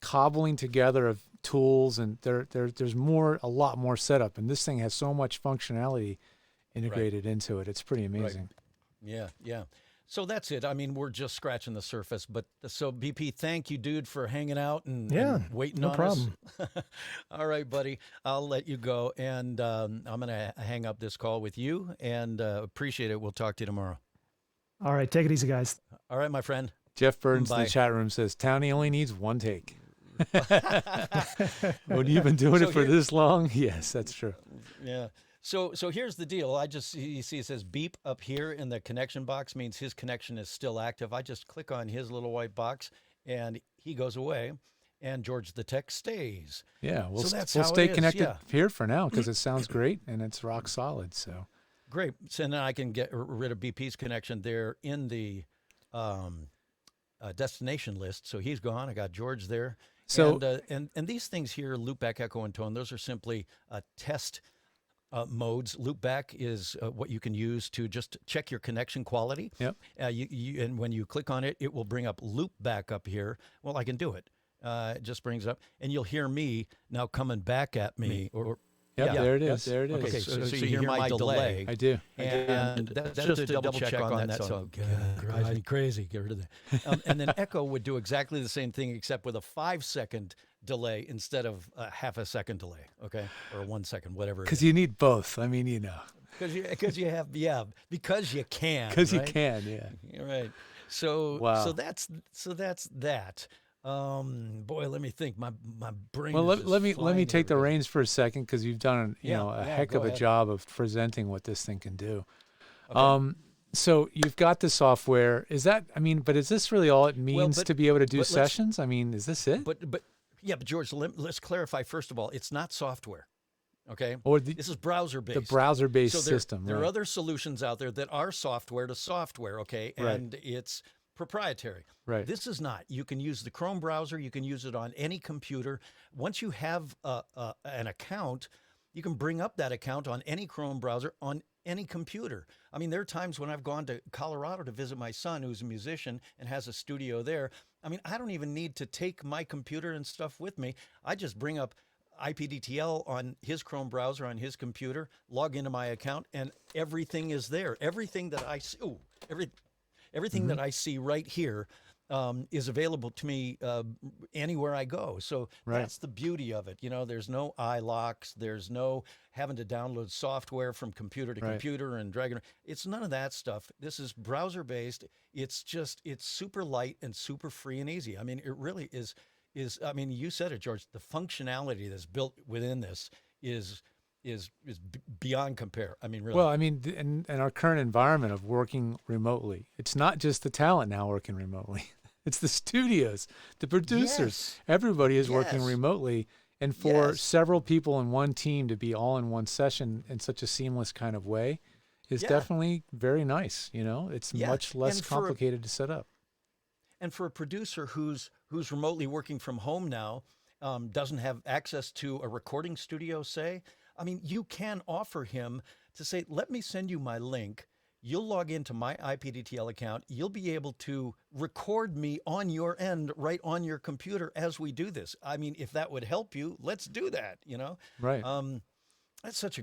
cobbling together of tools, and there's a lot more setup. And this thing has so much functionality integrated into it. It's pretty amazing. Right. Yeah. So that's it. I mean, we're just scratching the surface. But so BP, thank you, dude, for hanging out and waiting on problem. us. All right, buddy. I'll let you go, and I'm going to hang up this call with you, and appreciate it. We'll talk to you tomorrow. All right, take it easy, guys. All right, my friend. Jeff Burns in Bye. the chat room says, Townie only needs one take. When you've been doing it for this long, yes, that's true. Yeah. So here's the deal. You see it says beep up here in the connection box means his connection is still active. I just click on his little white box and he goes away and George the Tech stays. Yeah, we'll So that's we'll how stay it is, connected yeah. here for now because it sounds great and it's rock solid. So Great. So then I can get rid of BP's connection there in the destination list. So he's gone. I got George there. So and these things here, loopback, echo, and tone, those are simply test modes. Loopback is what you can use to just check your connection quality. Yep. And when you click on it, it will bring up loopback up here. Well, I can do it. It just brings up, and you'll hear me now coming back at me. Yep, Yeah. there it is. There it is. Okay, so you hear my delay. I do. And that's just a double check on that. So drives me crazy. Get rid of that. And then echo would do exactly the same thing, except with a 5-second delay instead of a half a second delay. Okay, or 1 second, whatever. Because you need both. I mean, you know. Because you have because you can. Because you right? can, yeah. You're right. So Wow. so that's that. Boy, let me think. My brain. Well, is just let me flying take the here. reins for a second because you've done a heck go of a ahead. job of presenting what this thing can do. Okay. So you've got the software. But is this really all it means but- to be able to do but let's- sessions? I mean, is this it? But George, let's clarify first of all. It's not software. Okay. Or This is browser based. the browser-based So there, system, there right? are other solutions out there that are software to software, okay? Right. And it's proprietary. Right. This is not. You can use the Chrome browser. You can use it on any computer. Once you have an account, you can bring up that account on any Chrome browser on any computer. I mean, there are times when I've gone to Colorado to visit my son, who's a musician and has a studio there. I mean, I don't even need to take my computer and stuff with me. I just bring up IPDTL on his Chrome browser on his computer, log into my account, and everything is there. Everything that I see, everything that I see right here is available to me anywhere I go. So Right. that's the beauty of it. You know, there's no iLocks. There's no having to download software from computer to Right. computer and drag it. It's none of that stuff. This is browser based. It's super light and super free and easy. I mean, it really is. I mean, you said it, George. The functionality that's built within this is beyond compare. I mean, really. Well, I mean, in our current environment of working remotely, it's not just the talent now working remotely. It's the studios, the producers. Yes. Everybody is working Yes. remotely. And for Yes. several people in one team to be all in one session in such a seamless kind of way is Yeah. definitely very nice. You know, it's Yeah. much less And for a- complicated to set up. And for a producer who's remotely working from home now, doesn't have access to a recording studio, say, I mean, you can offer him to say, let me send you my link. You'll log into my IPDTL account. You'll be able to record me on your end, right on your computer as we do this. I mean, if that would help you, let's do that, you know? Right. That's such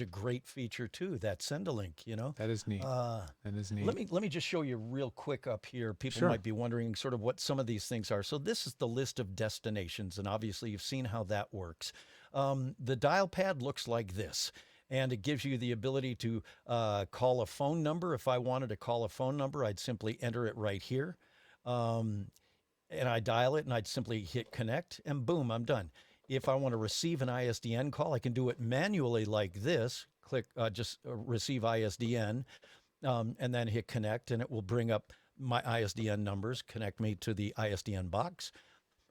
a great feature too, that send a link, you know? That is neat. That is neat. Let me just show you real quick up here. People Sure. might be wondering sort of what some of these things are. So this is the list of destinations, and obviously you've seen how that works. The dial pad looks like this, and it gives you the ability to call a phone number. If I wanted to call a phone number, I'd simply enter it right here. And I dial it, and I'd simply hit connect, and boom, I'm done. If I want to receive an ISDN call, I can do it manually like this. Click just receive ISDN, and then hit connect, and it will bring up my ISDN numbers, connect me to the ISDN box.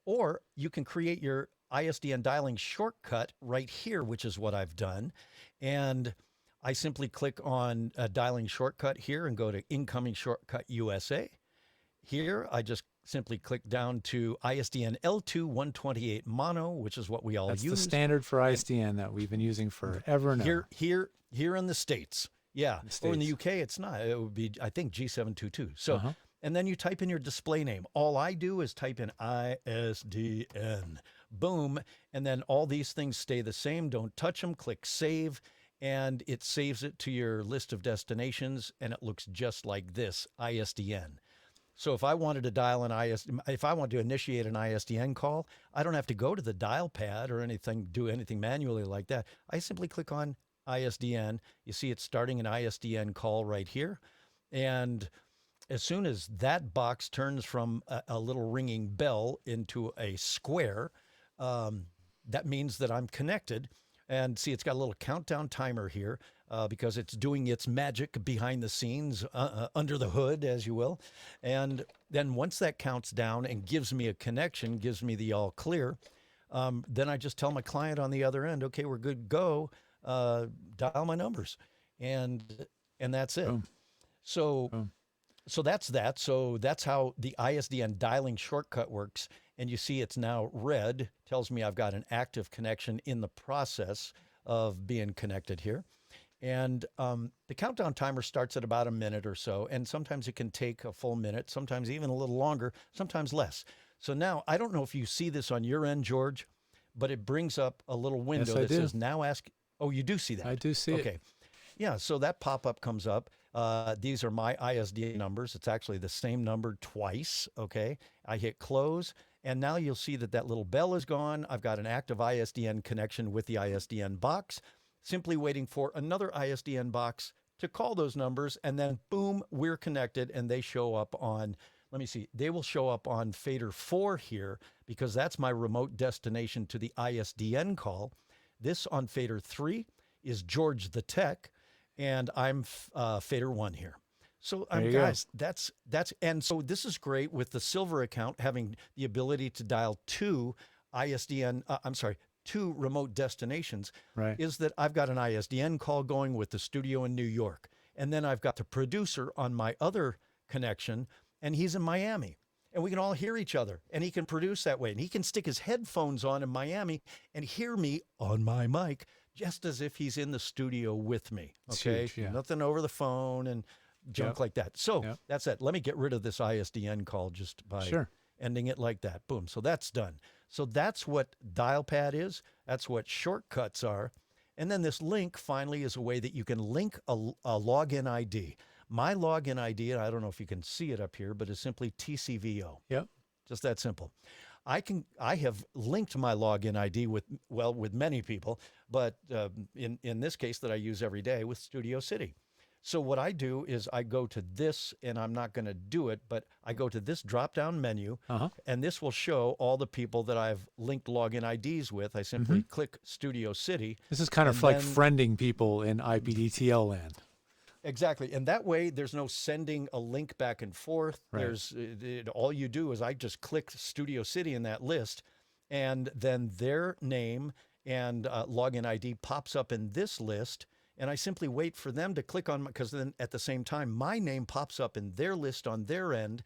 Or you can create your ISDN dialing shortcut right here, which is what I've done. And I simply click on a dialing shortcut here and go to incoming shortcut USA. Here, I just simply click down to ISDN L2 128 mono, which is what we all use. That's the standard for ISDN that we've been using forever now. Here in the States. Yeah. Or in the UK, it's not. It would be, I think, G722. So, and then you type in your display name. All I do is type in ISDN. Boom. And then all these things stay the same. Don't touch them. Click save. And it saves it to your list of destinations. And it looks just like this, ISDN. So if I wanted to dial if I want to initiate an ISDN call, I don't have to go to the dial pad or anything, do anything manually like that. I simply click on ISDN. You see it's starting an ISDN call right here. And as soon as that box turns from a little ringing bell into a square, that means that I'm connected. And see, it's got a little countdown timer here because it's doing its magic behind the scenes, under the hood, as you will. And then once that counts down and gives me a connection, gives me the all clear, then I just tell my client on the other end, okay, we're good, go, dial my numbers. And that's it. Boom. So, Boom. So that's that. So that's how the ISDN dialing shortcut works. And you see it's now red, tells me I've got an active connection in the process of being connected here. And the countdown timer starts at about a minute or so. And sometimes it can take a full minute, sometimes even a little longer, sometimes less. So now, I don't know if you see this on your end, George, but it brings up a little window that says now ask. Oh, you do see that? I do see it. Okay. Yeah, so that pop-up comes up. These are my ISDN numbers. It's actually the same number twice, okay? I hit close, and now you'll see that that little bell is gone. I've got an active ISDN connection with the ISDN box, simply waiting for another ISDN box to call those numbers, and then boom, we're connected, and they show up on, let me see, they will show up on fader 4 here, because that's my remote destination to the ISDN call. This on fader 3 is George the Tech, and I'm fader 1 here. So guys, that's and so this is great with the silver account having the ability to dial two remote destinations. Right. Is that I've got an ISDN call going with the studio in New York, and then I've got the producer on my other connection, and he's in Miami. And we can all hear each other, and he can produce that way. And he can stick his headphones on in Miami and hear me on my mic just as if he's in the studio with me, okay? Huge, yeah. Nothing over the phone and junk like that. So that's it. Let me get rid of this ISDN call just by ending it like that. Boom. So that's done. So that's what dial pad is. That's what shortcuts are. And then this link finally is a way that you can link a login ID. My login ID, and I don't know if you can see it up here, but it's simply TCVO. Yep. Just that simple. I have linked my login ID with many people, but in this case that I use every day with Studio City. So what I do is I go to this, and I'm not going to do it, but I go to this drop-down menu, and this will show all the people that I've linked login IDs with. I simply click Studio City. This is kind of like friending people in IPDTL land. Exactly. And that way there's no sending a link back and forth. Right. All you do is I just click Studio City in that list, and then their name and login ID pops up in this list. And I simply wait for them to click on, because then at the same time, my name pops up in their list on their end.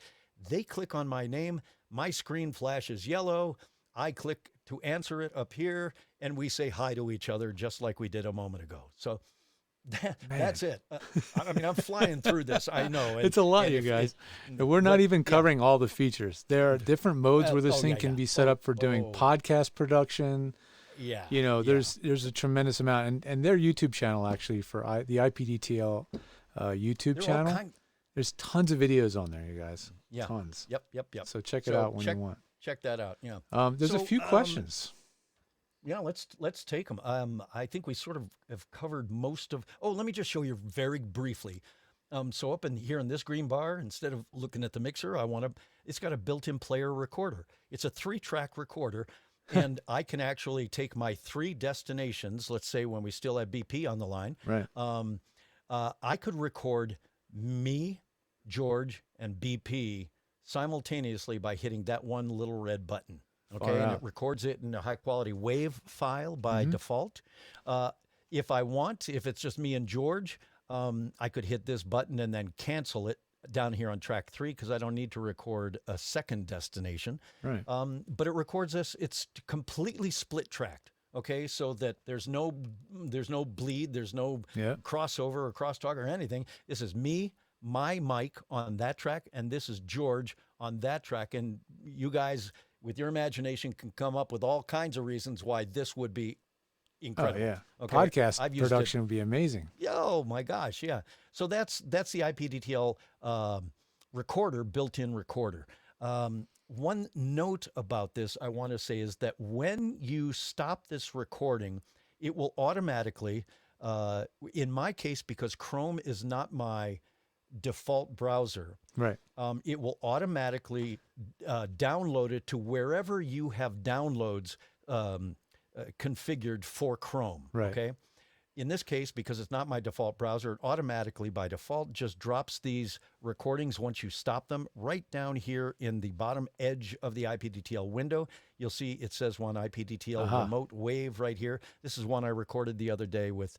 They click on my name. My screen flashes yellow. I click to answer it up here, and we say hi to each other just like we did a moment ago. So that's it. I mean, I'm flying through this. I know. It's a lot, you guys. And we're not even covering all the features. There are different modes where this thing can be set up for doing podcast production. Yeah. You know, there's a tremendous amount. And their YouTube channel, actually, for the IPDTL YouTube channel, there's tons of videos on there, you guys. Yeah. Tons. Yep. So check it out when you want. Check that out. Yeah. There's a few questions. Yeah, let's take them. I think we sort of have covered most of. Oh, let me just show you very briefly. So up in here in this green bar, instead of looking at the mixer, it's got a built-in player recorder. It's a 3-track recorder, and I can actually take my 3 destinations. Let's say when we still have BP on the line, right? I could record me, George, and BP simultaneously by hitting that one little red button. Okay, and it records it in a high-quality WAV file by default. If I want, if it's just me and George, I could hit this button and then cancel it down here on track 3 because I don't need to record a second destination. Right. But it records this. It's completely split-tracked. Okay, so that there's no bleed, there's no crossover or crosstalk or anything. This is me, my mic on that track, and this is George on that track. And you guys, with your imagination, can come up with all kinds of reasons why this would be incredible. Oh, yeah. Okay? Podcast production would be amazing. Oh, my gosh, yeah. So that's the IPDTL recorder, built-in recorder. One note about this I want to say is that when you stop this recording, it will automatically, in my case, because Chrome is not my default browser, right? It will automatically download it to wherever you have downloads configured for Chrome. Right. Okay. In this case, because it's not my default browser, it automatically by default just drops these recordings once you stop them right down here in the bottom edge of the IPDTL window. You'll see it says one IPDTL remote wave right here. This is one I recorded the other day with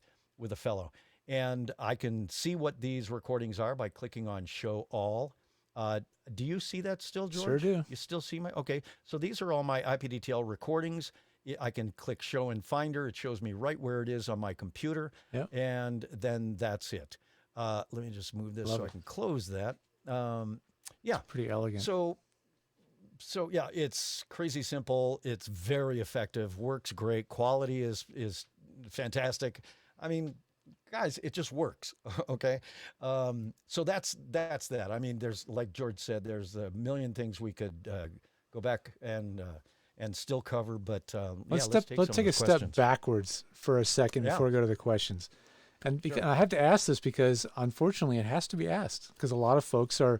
a fellow. And I can see what these recordings are by clicking on Show All. Do you see that still, George? Sure do. You still see my? Okay. So these are all my IPDTL recordings. I can click Show in Finder. It shows me right where it is on my computer. Yep. And then that's it. Let me just move this I can close that. Yeah. It's pretty elegant. So yeah, it's crazy simple. It's very effective. Works great. Quality is fantastic. I mean, guys, it just works. Okay. So that's that. I mean, there's, like George said, there's a million things we could go back and still cover, but let's take a step backwards for a second before we go to the questions. And I have to ask this because unfortunately it has to be asked because a lot of folks are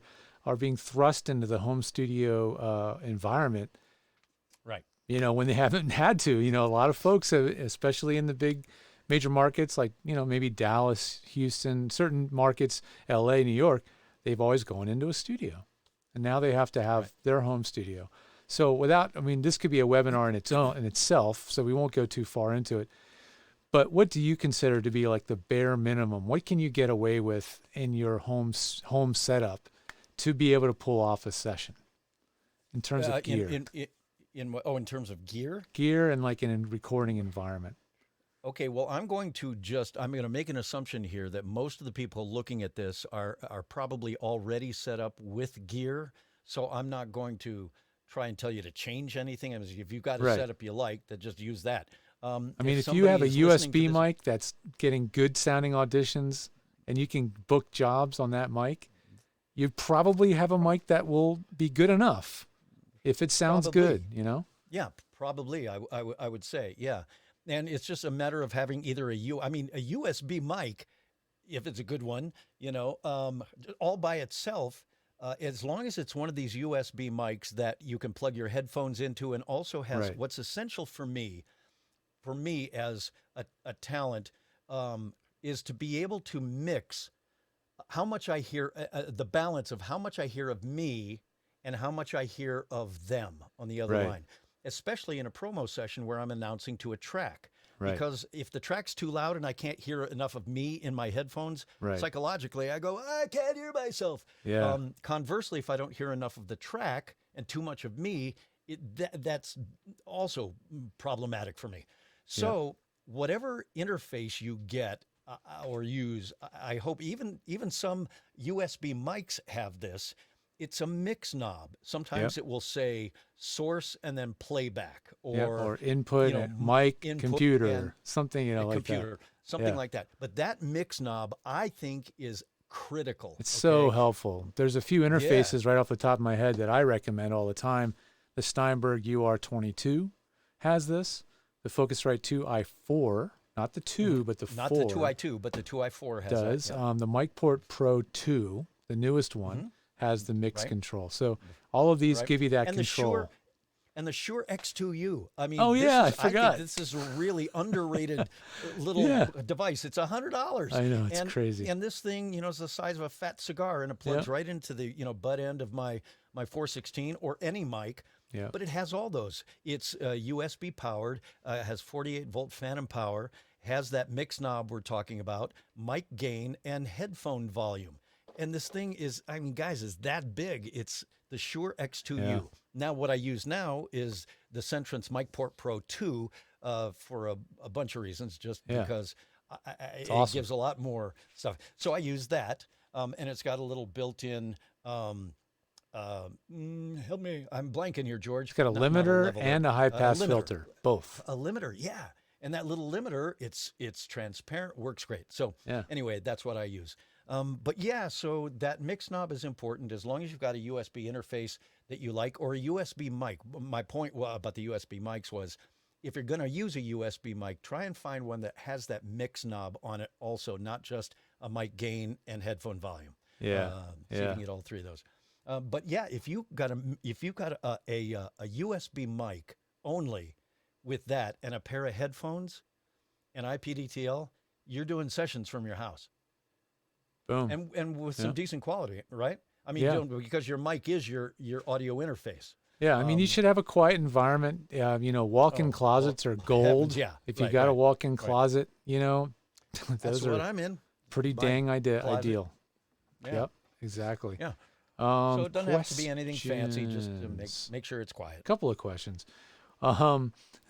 being thrust into the home studio environment. Right. You know, when they haven't had to. You know, a lot of folks, especially in the big major markets like, you know, maybe Dallas, Houston, certain markets, LA, New York, they've always gone into a studio. And now they have to have their home studio. So this could be a webinar in itself, so we won't go too far into it. But what do you consider to be like the bare minimum? What can you get away with in your home setup to be able to pull off a session in terms of gear? In terms of gear? Gear and like in a recording environment. Okay, well, I'm going to make an assumption here that most of the people looking at this are probably already set up with gear. So I'm not going to try and tell you to change anything. I mean, if you've got a setup you like, then just use that. If you have a USB mic that's getting good sounding auditions and you can book jobs on that mic, you probably have a mic that will be good enough if it sounds good, you know? Yeah, probably, I would say, yeah. And it's just a matter of having either a USB mic, if it's a good one, you know, all by itself, as long as it's one of these USB mics that you can plug your headphones into and also has what's essential for me as a talent, is to be able to mix how much I hear, the balance of how much I hear of me and how much I hear of them on the other line, especially in a promo session where I'm announcing to a track. Right. Because if the track's too loud and I can't hear enough of me in my headphones, psychologically I go, I can't hear myself. Yeah. Conversely, if I don't hear enough of the track and too much of me, that's also problematic for me. So whatever interface you get or use, I hope even some USB mics have this. It's a mix knob. Sometimes it will say source and then playback, or input, mic, input computer, and something, like computer, that. something like that. But that mix knob, I think, is critical. It's so helpful. There's a few interfaces right off the top of my head that I recommend all the time. The Steinberg UR22 has this. The Focusrite 2i4, not the 2, but the 4. Not the 2i2, but the 2i4 has that. The MicPort Pro 2, the newest one, has the mix control. So all of these give you that control. And the Shure X2U. I mean, I forgot. I think this is a really underrated little device. It's $100. I know, it's crazy. And this thing, is the size of a fat cigar, and it plugs right into the butt end of my 416 or any mic. Yeah. But it has all those. It's USB powered, has 48 volt phantom power, has that mix knob we're talking about, mic gain, and headphone volume. And this thing is, I mean, guys, is that big. It's the Shure X2U. Yeah. Now, what I use now is the Centrance MicPort Pro 2 for a bunch of reasons, just because it gives a lot more stuff. So I use that, and it's got a little built-in, help me, I'm blanking here, George. It's got a limiter and a high-pass filter, both. A limiter, yeah. And that little limiter, it's transparent, works great. So anyway, that's what I use. But yeah, so that mix knob is important as long as you've got a USB interface that you like, or a USB mic. My point about the USB mics was, if you're going to use a USB mic, try and find one that has that mix knob on it also, not just a mic gain and headphone volume. So you can get all three of those. But yeah, if you got a USB mic only with that and a pair of headphones and IPDTL, you're doing sessions from your house. Boom. And with some decent quality, right? I mean, because your mic is your audio interface. Yeah, I mean, you should have a quiet environment. Walk-in closets are gold. Heavens, if you got a walk-in closet, that's what I'm in. Pretty dang ideal. Yeah. Yep, exactly. Yeah. So it doesn't have to be anything fancy, just to make sure it's quiet. A couple of questions.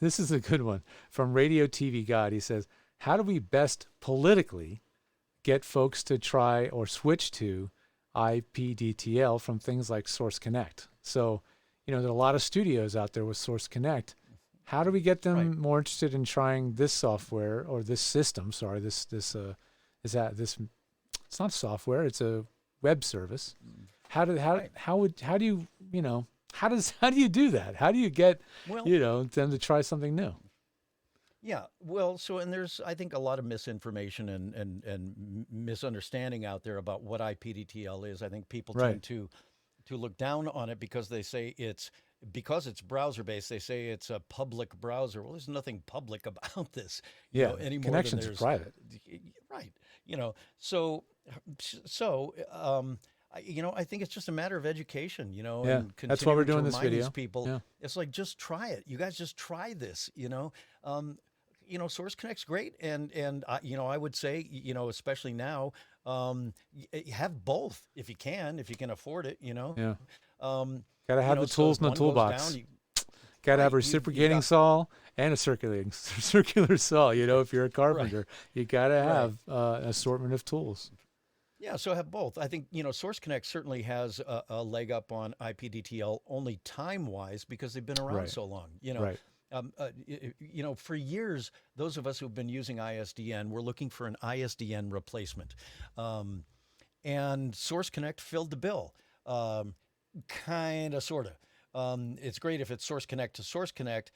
This is a good one from Radio TV God. He says, how do we best politically get folks to try or switch to IPDTL from things like Source Connect? So, there are a lot of studios out there with Source Connect. How do we get them more interested in trying this software or this system? Sorry, it's not software, it's a web service. How do you do that? How do you get them to try something new? Yeah, well, and there's, I think, a lot of misinformation and misunderstanding out there about what IPDTL is. I think people tend to look down on it because they say it's browser based. They say it's a public browser. Well, there's nothing public about this anymore. Connection's private, right? I think it's just a matter of education, and that's why we're doing this video. People, it's like, just try it. You guys just try this, Source Connect's great. And I would say, especially now, have both if you can afford it, Got to have the tools in the toolbox. Got to have a reciprocating saw and a circular saw. If you're a carpenter, you got to have an assortment of tools. Yeah, so have both. I think, Source Connect certainly has a leg up on IPDTL only time-wise because they've been around so long. For years, those of us who've been using ISDN were looking for an ISDN replacement. And Source Connect filled the bill, kind of, sort of. It's great if it's Source Connect to Source Connect.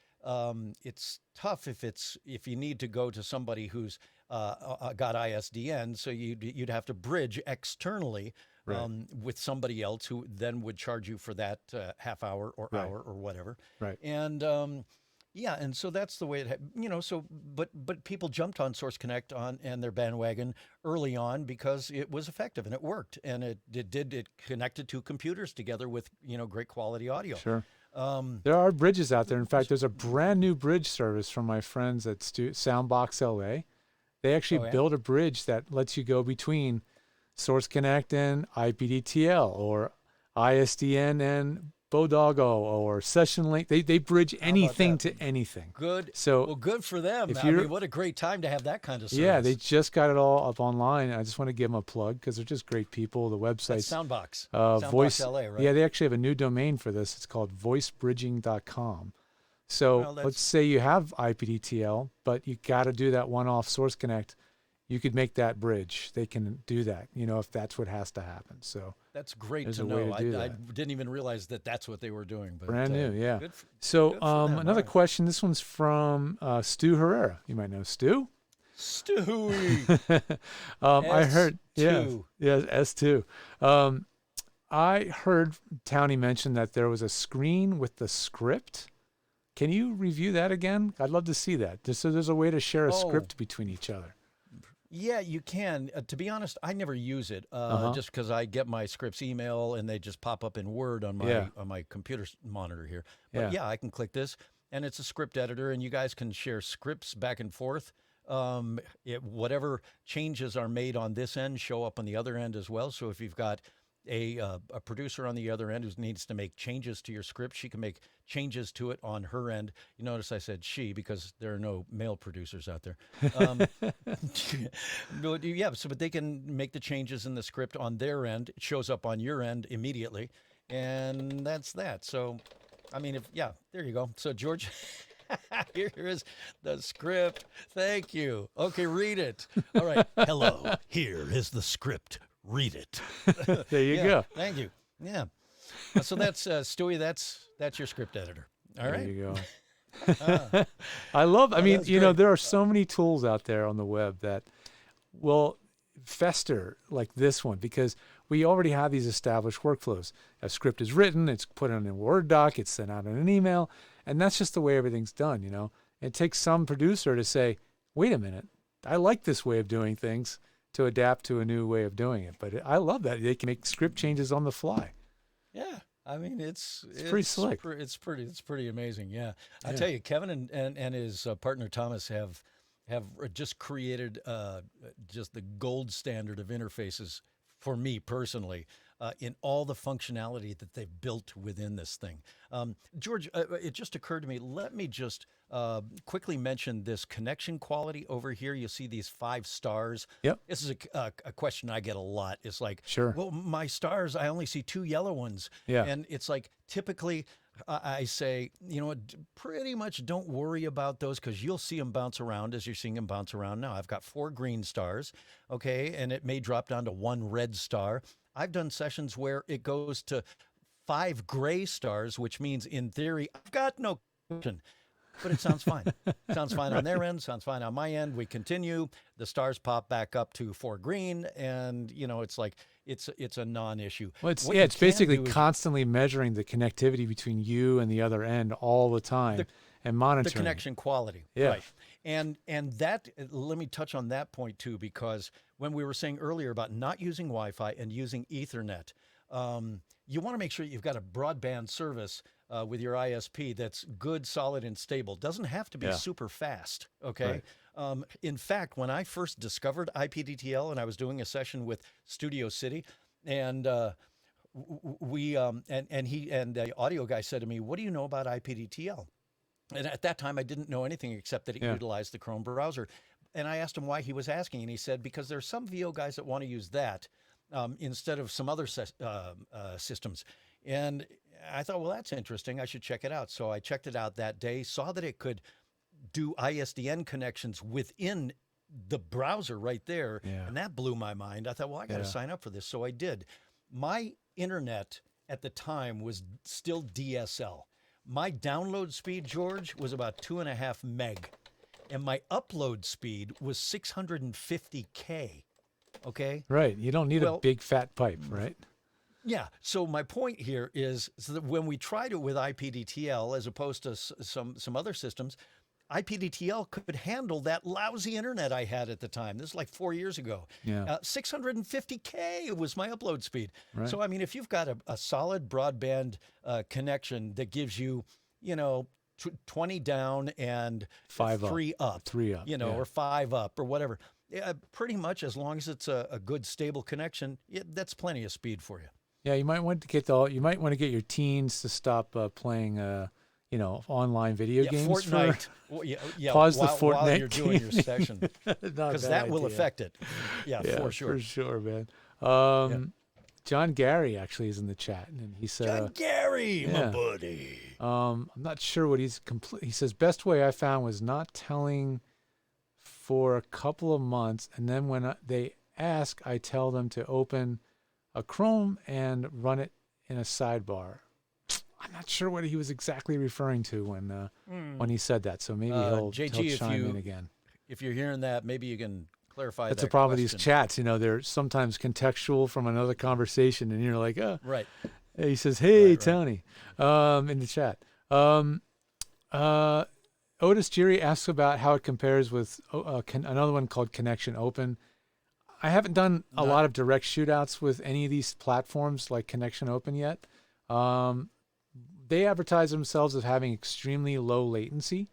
It's tough if you need to go to somebody who's got ISDN, so you'd have to bridge externally with somebody else who then would charge you for that half hour or hour or whatever. Right. And and so that's the way it, but people jumped on Source Connect and their bandwagon early on because it was effective and it worked, and it connected two computers together with great quality audio. Sure. There are bridges out there. In fact, there's a brand new bridge service from my friends at Soundbox LA. They actually built a bridge that lets you go between Source Connect and IPDTL or ISDN and Bodoggo or Session Link. They bridge anything to anything. Good. So well, good for them. if I you're- mean, what a great time to have that kind of service. Yeah, they just got it all up online. I just want to give them a plug because they're just great people. The website's That's Soundbox. Voice Soundbox LA, right? Yeah, they actually have a new domain for this. It's called voicebridging.com. So Well, let's say you have IPDTL, but you got to do that one-off source connect. You could make that bridge. They can do that, if that's what has to happen. So That's great there's to a way know. to do I that. didn't even realize that that's what they were doing. But, brand new, yeah. Good So good for them. another All right. question. This one's from Stu Herrera. You might know Stu. Stewie. I heard, S2. yes, S2. I heard Townie mention that there was a screen with the script. Can you review that again? I'd love to see that. Just so there's a way to share a script between each other. Yeah, you can. To be honest, I never use it just because I get my scripts email and they just pop up in Word on my computer monitor here. But yeah, I can click this and it's a script editor and you guys can share scripts back and forth. Whatever changes are made on this end show up on the other end as well. So if you've got a producer on the other end who needs to make changes to your script, she can make changes to it on her end. You notice I said she because there are no male producers out there. But they can make the changes in the script on their end. It shows up on your end immediately, and that's that. So, I mean, there you go. So, George, here is the script. Thank you. Okay, read it. All right. Hello, here is the script. Read it. There you go. Thank you. Yeah. So that's Stewie. That's your script editor. All right. There you go. I mean, great. there are so many tools out there on the web that will fester like this one because we already have these established workflows. A script is written, it's put in a Word doc, it's sent out in an email, and that's just the way everything's done, It takes some producer to say, wait a minute, I like this way of doing things, to adapt to a new way of doing it. But I love that they can make script changes on the fly. Yeah, I mean it's pretty slick. It's pretty amazing. Yeah, I tell you, Kevin and his partner Thomas have just created just the gold standard of interfaces for me personally. In all the functionality that they've built within this thing. George, it just occurred to me, let me just quickly mention this connection quality over here. You see these 5 stars. Yep. This is a question I get a lot. It's like, sure. Well, my stars, I only see 2 yellow ones. Yeah. And it's like, typically, I say, pretty much don't worry about those because you'll see them bounce around as you're seeing them bounce around now. I've got 4 green stars, okay, and it may drop down to 1 red star. I've done sessions where it goes to 5 gray stars, which means in theory, I've got no question, but it sounds fine. Sounds fine on their end, sounds fine on my end. We continue, the stars pop back up to 4 green, and it's like, it's a non-issue. Well, it's basically constantly measuring the connectivity between you and the other end all the time and monitoring the connection quality. Yeah. Right. And that, let me touch on that point too, because when we were saying earlier about not using Wi-Fi and using Ethernet, you want to make sure you've got a broadband service with your ISP that's good, solid, and stable. Doesn't have to be super fast, okay? Right. In fact, when I first discovered IPDTL and I was doing a session with Studio City, and the audio guy said to me, "What do you know about IPDTL?" And at that time, I didn't know anything except that it utilized the Chrome browser. And I asked him why he was asking, and he said, because there's some VO guys that want to use that instead of some other systems. And I thought, well, that's interesting. I should check it out. So I checked it out that day, saw that it could do ISDN connections within the browser right there. Yeah. And that blew my mind. I thought, well, I got to sign up for this. So I did. My internet at the time was still DSL. My download speed, George, was about 2.5 meg. And my upload speed was 650K. Okay? Right. You don't need a big fat pipe, right? Yeah. So my point here is that when we tried it with IPDTL, as opposed to some other systems, IPDTL could handle that lousy internet I had at the time. This is like 4 years ago. Yeah. 650K was my upload speed. Right. So, I mean, if you've got a solid broadband connection that gives you, 20 down and 3 up. 3 up. Or 5 up or whatever. Pretty much as long as it's a good, stable connection, that's plenty of speed for you. Yeah, you might want to get your teens to stop playing online video games. Fortnite. Pause the while Fortnite you're doing your session, because that will idea. affect it. Yeah, for sure. For sure, man. John Gary actually is in the chat, and he said, John Gary, my buddy. I'm not sure what he's he says, best way I found was not telling for a couple of months, and then when they ask, I tell them to open a Chrome and run it in a sidebar. I'm not sure what he was exactly referring to when he said that, so maybe he'll chime in again. If you're hearing that, maybe you can clarify. That's the problem with these chats. They're sometimes contextual from another conversation, and you're like, oh. Right. He says, hey, Tony, in the chat. Otis Giri asks about how it compares with another one called Connection Open. I haven't done a lot of direct shootouts with any of these platforms like Connection Open yet. They advertise themselves as having extremely low latency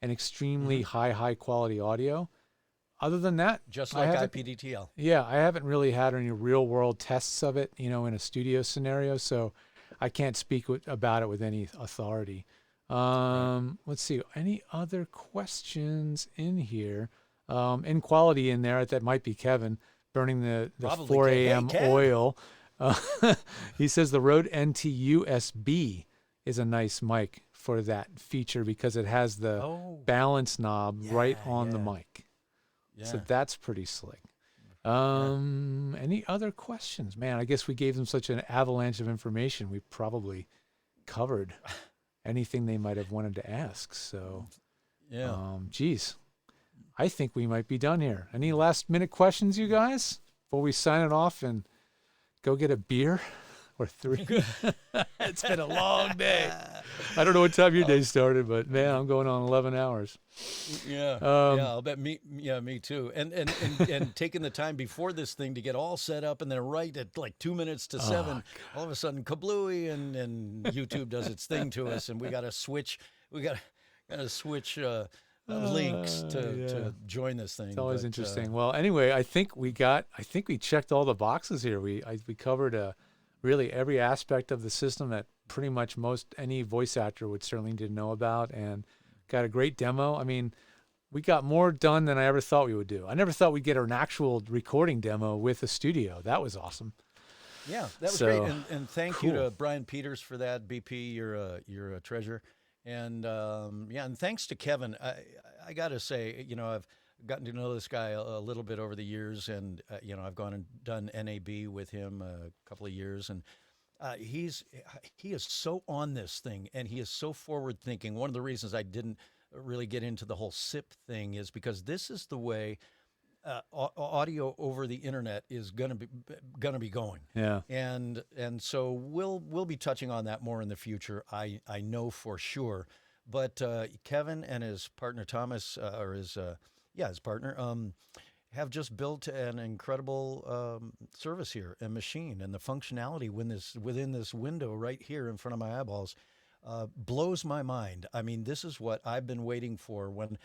and extremely high quality audio. Other than that, just like IPDTL. Yeah, I haven't really had any real world tests of it, in a studio scenario, so I can't speak about it with any authority. Let's see, any other questions in here? In quality in there, that might be Kevin burning the 4 a.m. oil. He says the Rode NT USB is a nice mic for that feature because it has the balance knob right on the mic. Yeah. So that's pretty slick. Any other questions? Man, I guess we gave them such an avalanche of information. We probably covered anything they might have wanted to ask. So, geez, I think we might be done here. Any last minute questions, you guys, before we sign it off and go get a beer or 3? It's been a long day. I don't know what time your day started, but man, I'm going on 11 hours. Yeah, I'll bet me too. And taking the time before this thing to get all set up, and then right at like 2 minutes to 7, all of a sudden kablooey, and YouTube does its thing to us, and we got to switch. We got to switch links to join this thing. It's always interesting. Well, anyway, I think we checked all the boxes here. We covered really every aspect of the system that pretty much any voice actor would certainly need to know about, and got a great demo. I mean, we got more done than I ever thought we would do. I never thought we'd get an actual recording demo with a studio. That was awesome. Yeah, that was great. And thank you to Brian Peters for that. BP, you're a treasure. And and thanks to Kevin. I got to say, I've gotten to know this guy a little bit over the years, and I've gone and done NAB with him a couple of years, and he is so on this thing, and he is so forward thinking. One of the reasons I didn't really get into the whole SIP thing is because this is the way audio over the internet is gonna be going. Yeah. And so we'll be touching on that more in the future. I know for sure. But Kevin and his partner Thomas, his partner, have just built an incredible service here, a machine, and the functionality within this window right here in front of my eyeballs blows my mind. I mean, this is what I've been waiting for. When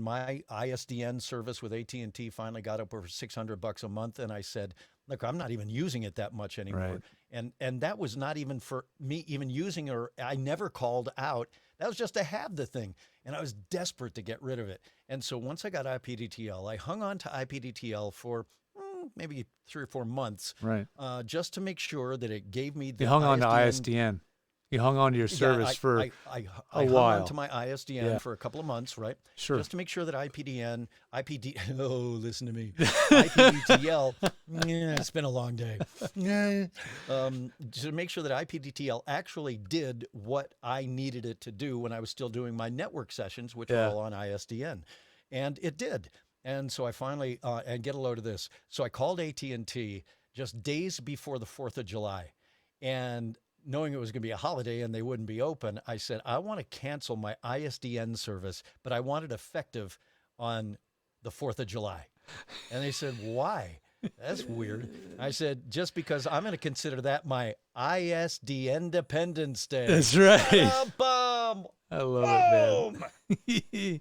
my ISDN service with AT&T finally got up over $600 a month, and I said, look, I'm not even using it that much anymore. Right. And that was not even for me even using it, or I never called out. That was just to have the thing. And I was desperate to get rid of it. And so once I got IPDTL, I hung on to IPDTL for maybe 3 or 4 months, right? Just to make sure that it gave me the You hung on to ISDN. You hung on to your service for a while. Hung on to my ISDN for a couple of months, right? Sure. Just to make sure that listen to me. IPDTL, it's been a long day. To make sure that IPDTL actually did what I needed it to do when I was still doing my network sessions, which were all on ISDN. And it did. And so I finally, and get a load of this. So I called AT&T just days before the 4th of July. And knowing it was going to be a holiday and they wouldn't be open, I said, I want to cancel my ISDN service, but I want it effective on the 4th of July. And they said, why? That's weird. I said, just because I'm going to consider that my ISD Independence Day. That's right. Boom! I love it,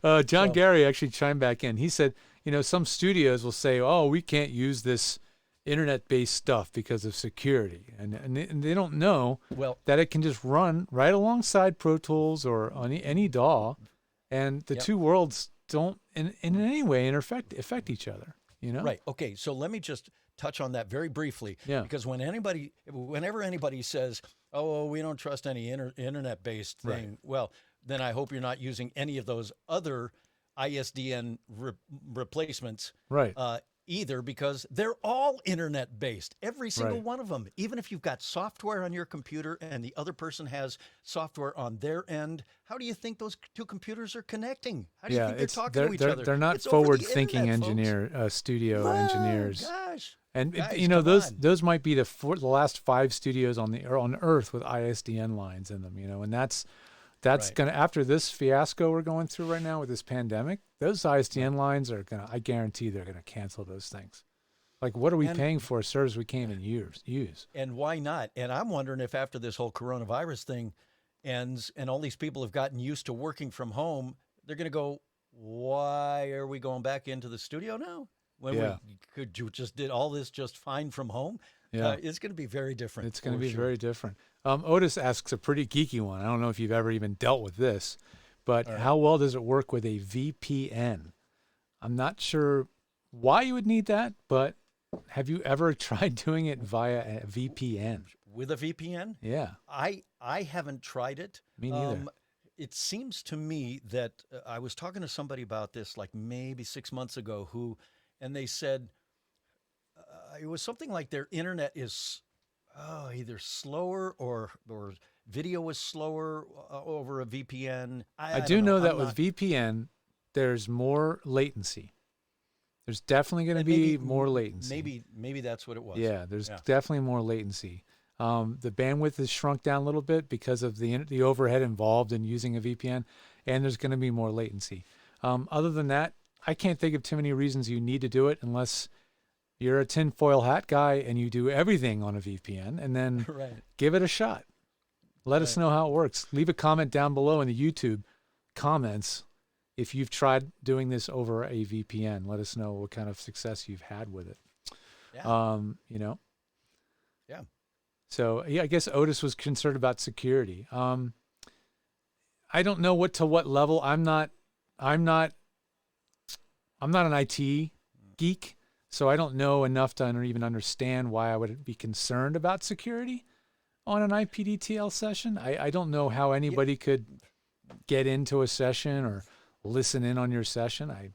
man. John Gary actually chimed back in. He said, some studios will say, oh, we can't use this internet-based stuff because of security, and they don't know Well, that it can just run right alongside Pro Tools or on any DAW, and the Yep. two worlds don't in any way affect each other. You know? right. Okay. So let me just touch on that very briefly. Yeah. Because whenever anybody says, "Oh, we don't trust any internet-based thing," Right. well, then I hope you're not using any of those other ISDN replacements. Right. Either, because they're all internet based, every single Right. one of them. Even if you've got software on your computer and the other person has software on their end, how do you think those two computers are connecting? How do you think they're talking to each other? They're not It's over the forward-thinking internet, studio folks. engineers. Gosh. And Guys, you know, come those on. those might be the last 5 studios on Earth with ISDN lines in them. You know, and that's Right. gonna, after this fiasco we're going through right now with this pandemic, those ISDN lines are gonna, I guarantee they're gonna cancel those things. Like, what are we And- paying for a service we can't even use? And why not? And I'm wondering if after this whole coronavirus thing ends and all these people have gotten used to working from home, they're going to go, why are we going back into the studio now? When Yeah. we could just did all this just fine from home? Yeah. It's going to be very different. It's going to for be sure. very different. Otis asks a pretty geeky one. I don't know if you've ever even dealt with this, but All right. how well does it work with a VPN? I'm not sure why you would need that, but have you ever tried doing it via a VPN? With a VPN? Yeah, I haven't tried it. me neither. It seems to me that I was talking to somebody about this like maybe 6 months ago and they said it was something like their internet is either slower or video is slower over a VPN. I don't do know that I'm with not- VPN, there's more latency. There's definitely going to and be more latency. Maybe that's what it was. Yeah, there's Yeah. definitely more latency. The bandwidth is shrunk down a little bit because of the overhead involved in using a VPN, and there's going to be more latency. Other than that, I can't think of too many reasons you need to do it unless you're a tinfoil hat guy and you do everything on a VPN, and then Right. give it a shot. Let us Right. know how it works. Leave a comment down below in the YouTube comments if you've tried doing this over a VPN. Let us know what kind of success you've had with it. Yeah. You know. Yeah. So yeah, I guess Otis was concerned about security. I don't know what level. I'm not an IT geek, so I don't know enough to even understand why I would be concerned about security on an IPDTL session. I don't know how anybody could get into a session or listen in on your session. I'm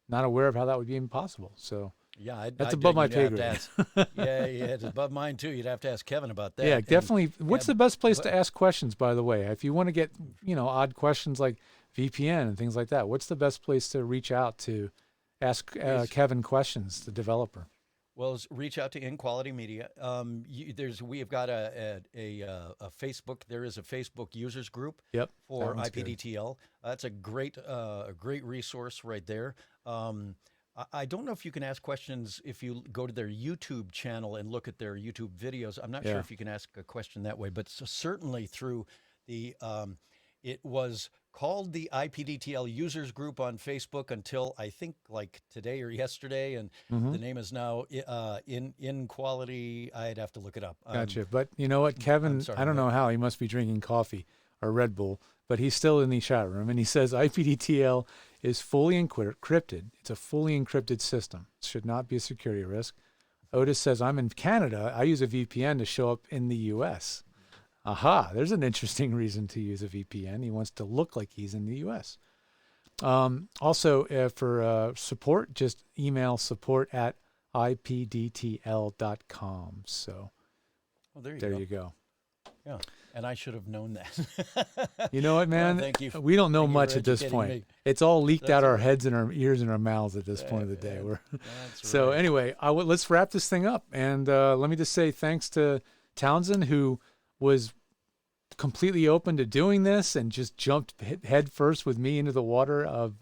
not aware of how that would be impossible. So Yeah, that's I above my did. You'd pay have to grade. ask- yeah, it's above mine too. You'd have to ask Kevin about that. Yeah, And- definitely. What's yeah, the best place to but- ask questions, by the way? If you want to get, odd questions like VPN and things like that, what's the best place to reach out to ask Kevin questions, the developer? Well, reach out to In Quality Media. We have got a Facebook. There is a Facebook users group Yep. for that one's good. IPDTL. That's a great resource right there. I don't know if you can ask questions if you go to their YouTube channel and look at their YouTube videos. I'm not sure Yeah. if you can ask a question that way, but certainly through the it was called the IPDTL users group on Facebook until I think like today or yesterday, and Mhm. the name is now in quality. I'd have to look it up. Gotcha. But you know what, Kevin, sorry, I don't go know how he must be drinking coffee or Red Bull, but he's still in the chat room and he says IPDTL is fully encrypted. It's a fully encrypted system. It should not be a security risk. Otis says, I'm in Canada. I use a VPN to show up in the US. Aha, there's an interesting reason to use a VPN. He wants to look like he's in the US. Also, for support, just email support@ipdtl.com. So Well, there there you you go. go. Yeah, and I should have known that. You know what, man? Well, thank you. We don't know Thank you much for at this educating point. me. It's all leaked That's out our all right. heads and our ears and our mouths at this point of the day. That's So right. anyway, let's wrap this thing up. And let me just say thanks to Townsend, who was completely open to doing this and just jumped head first with me into the water of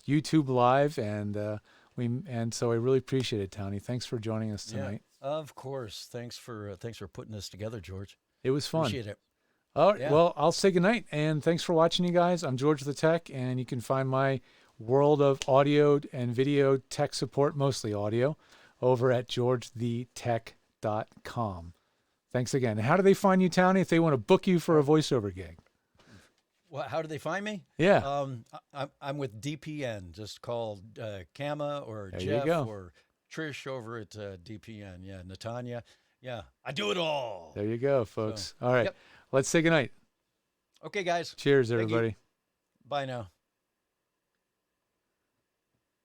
YouTube Live. And so I really appreciate it, Townie. Thanks for joining us tonight. Yeah, of course. Thanks for putting this together, George. It was fun. Appreciate it. All right. Yeah. Well, I'll say goodnight, and thanks for watching, you guys. I'm George the Tech, and you can find my world of audio and video tech support, mostly audio, over at georgethetech.com. Thanks again. How do they find you, Townie, if they want to book you for a voiceover gig? Well, how do they find me? Yeah. I'm with DPN. Just call Kama or There you Jeff go. or Trish over at DPN. Yeah, Natanya. Yeah, I do it all. There you go, folks. So, All right. yep. Let's say goodnight. Okay, guys. Cheers, Thank you. everybody. Bye now.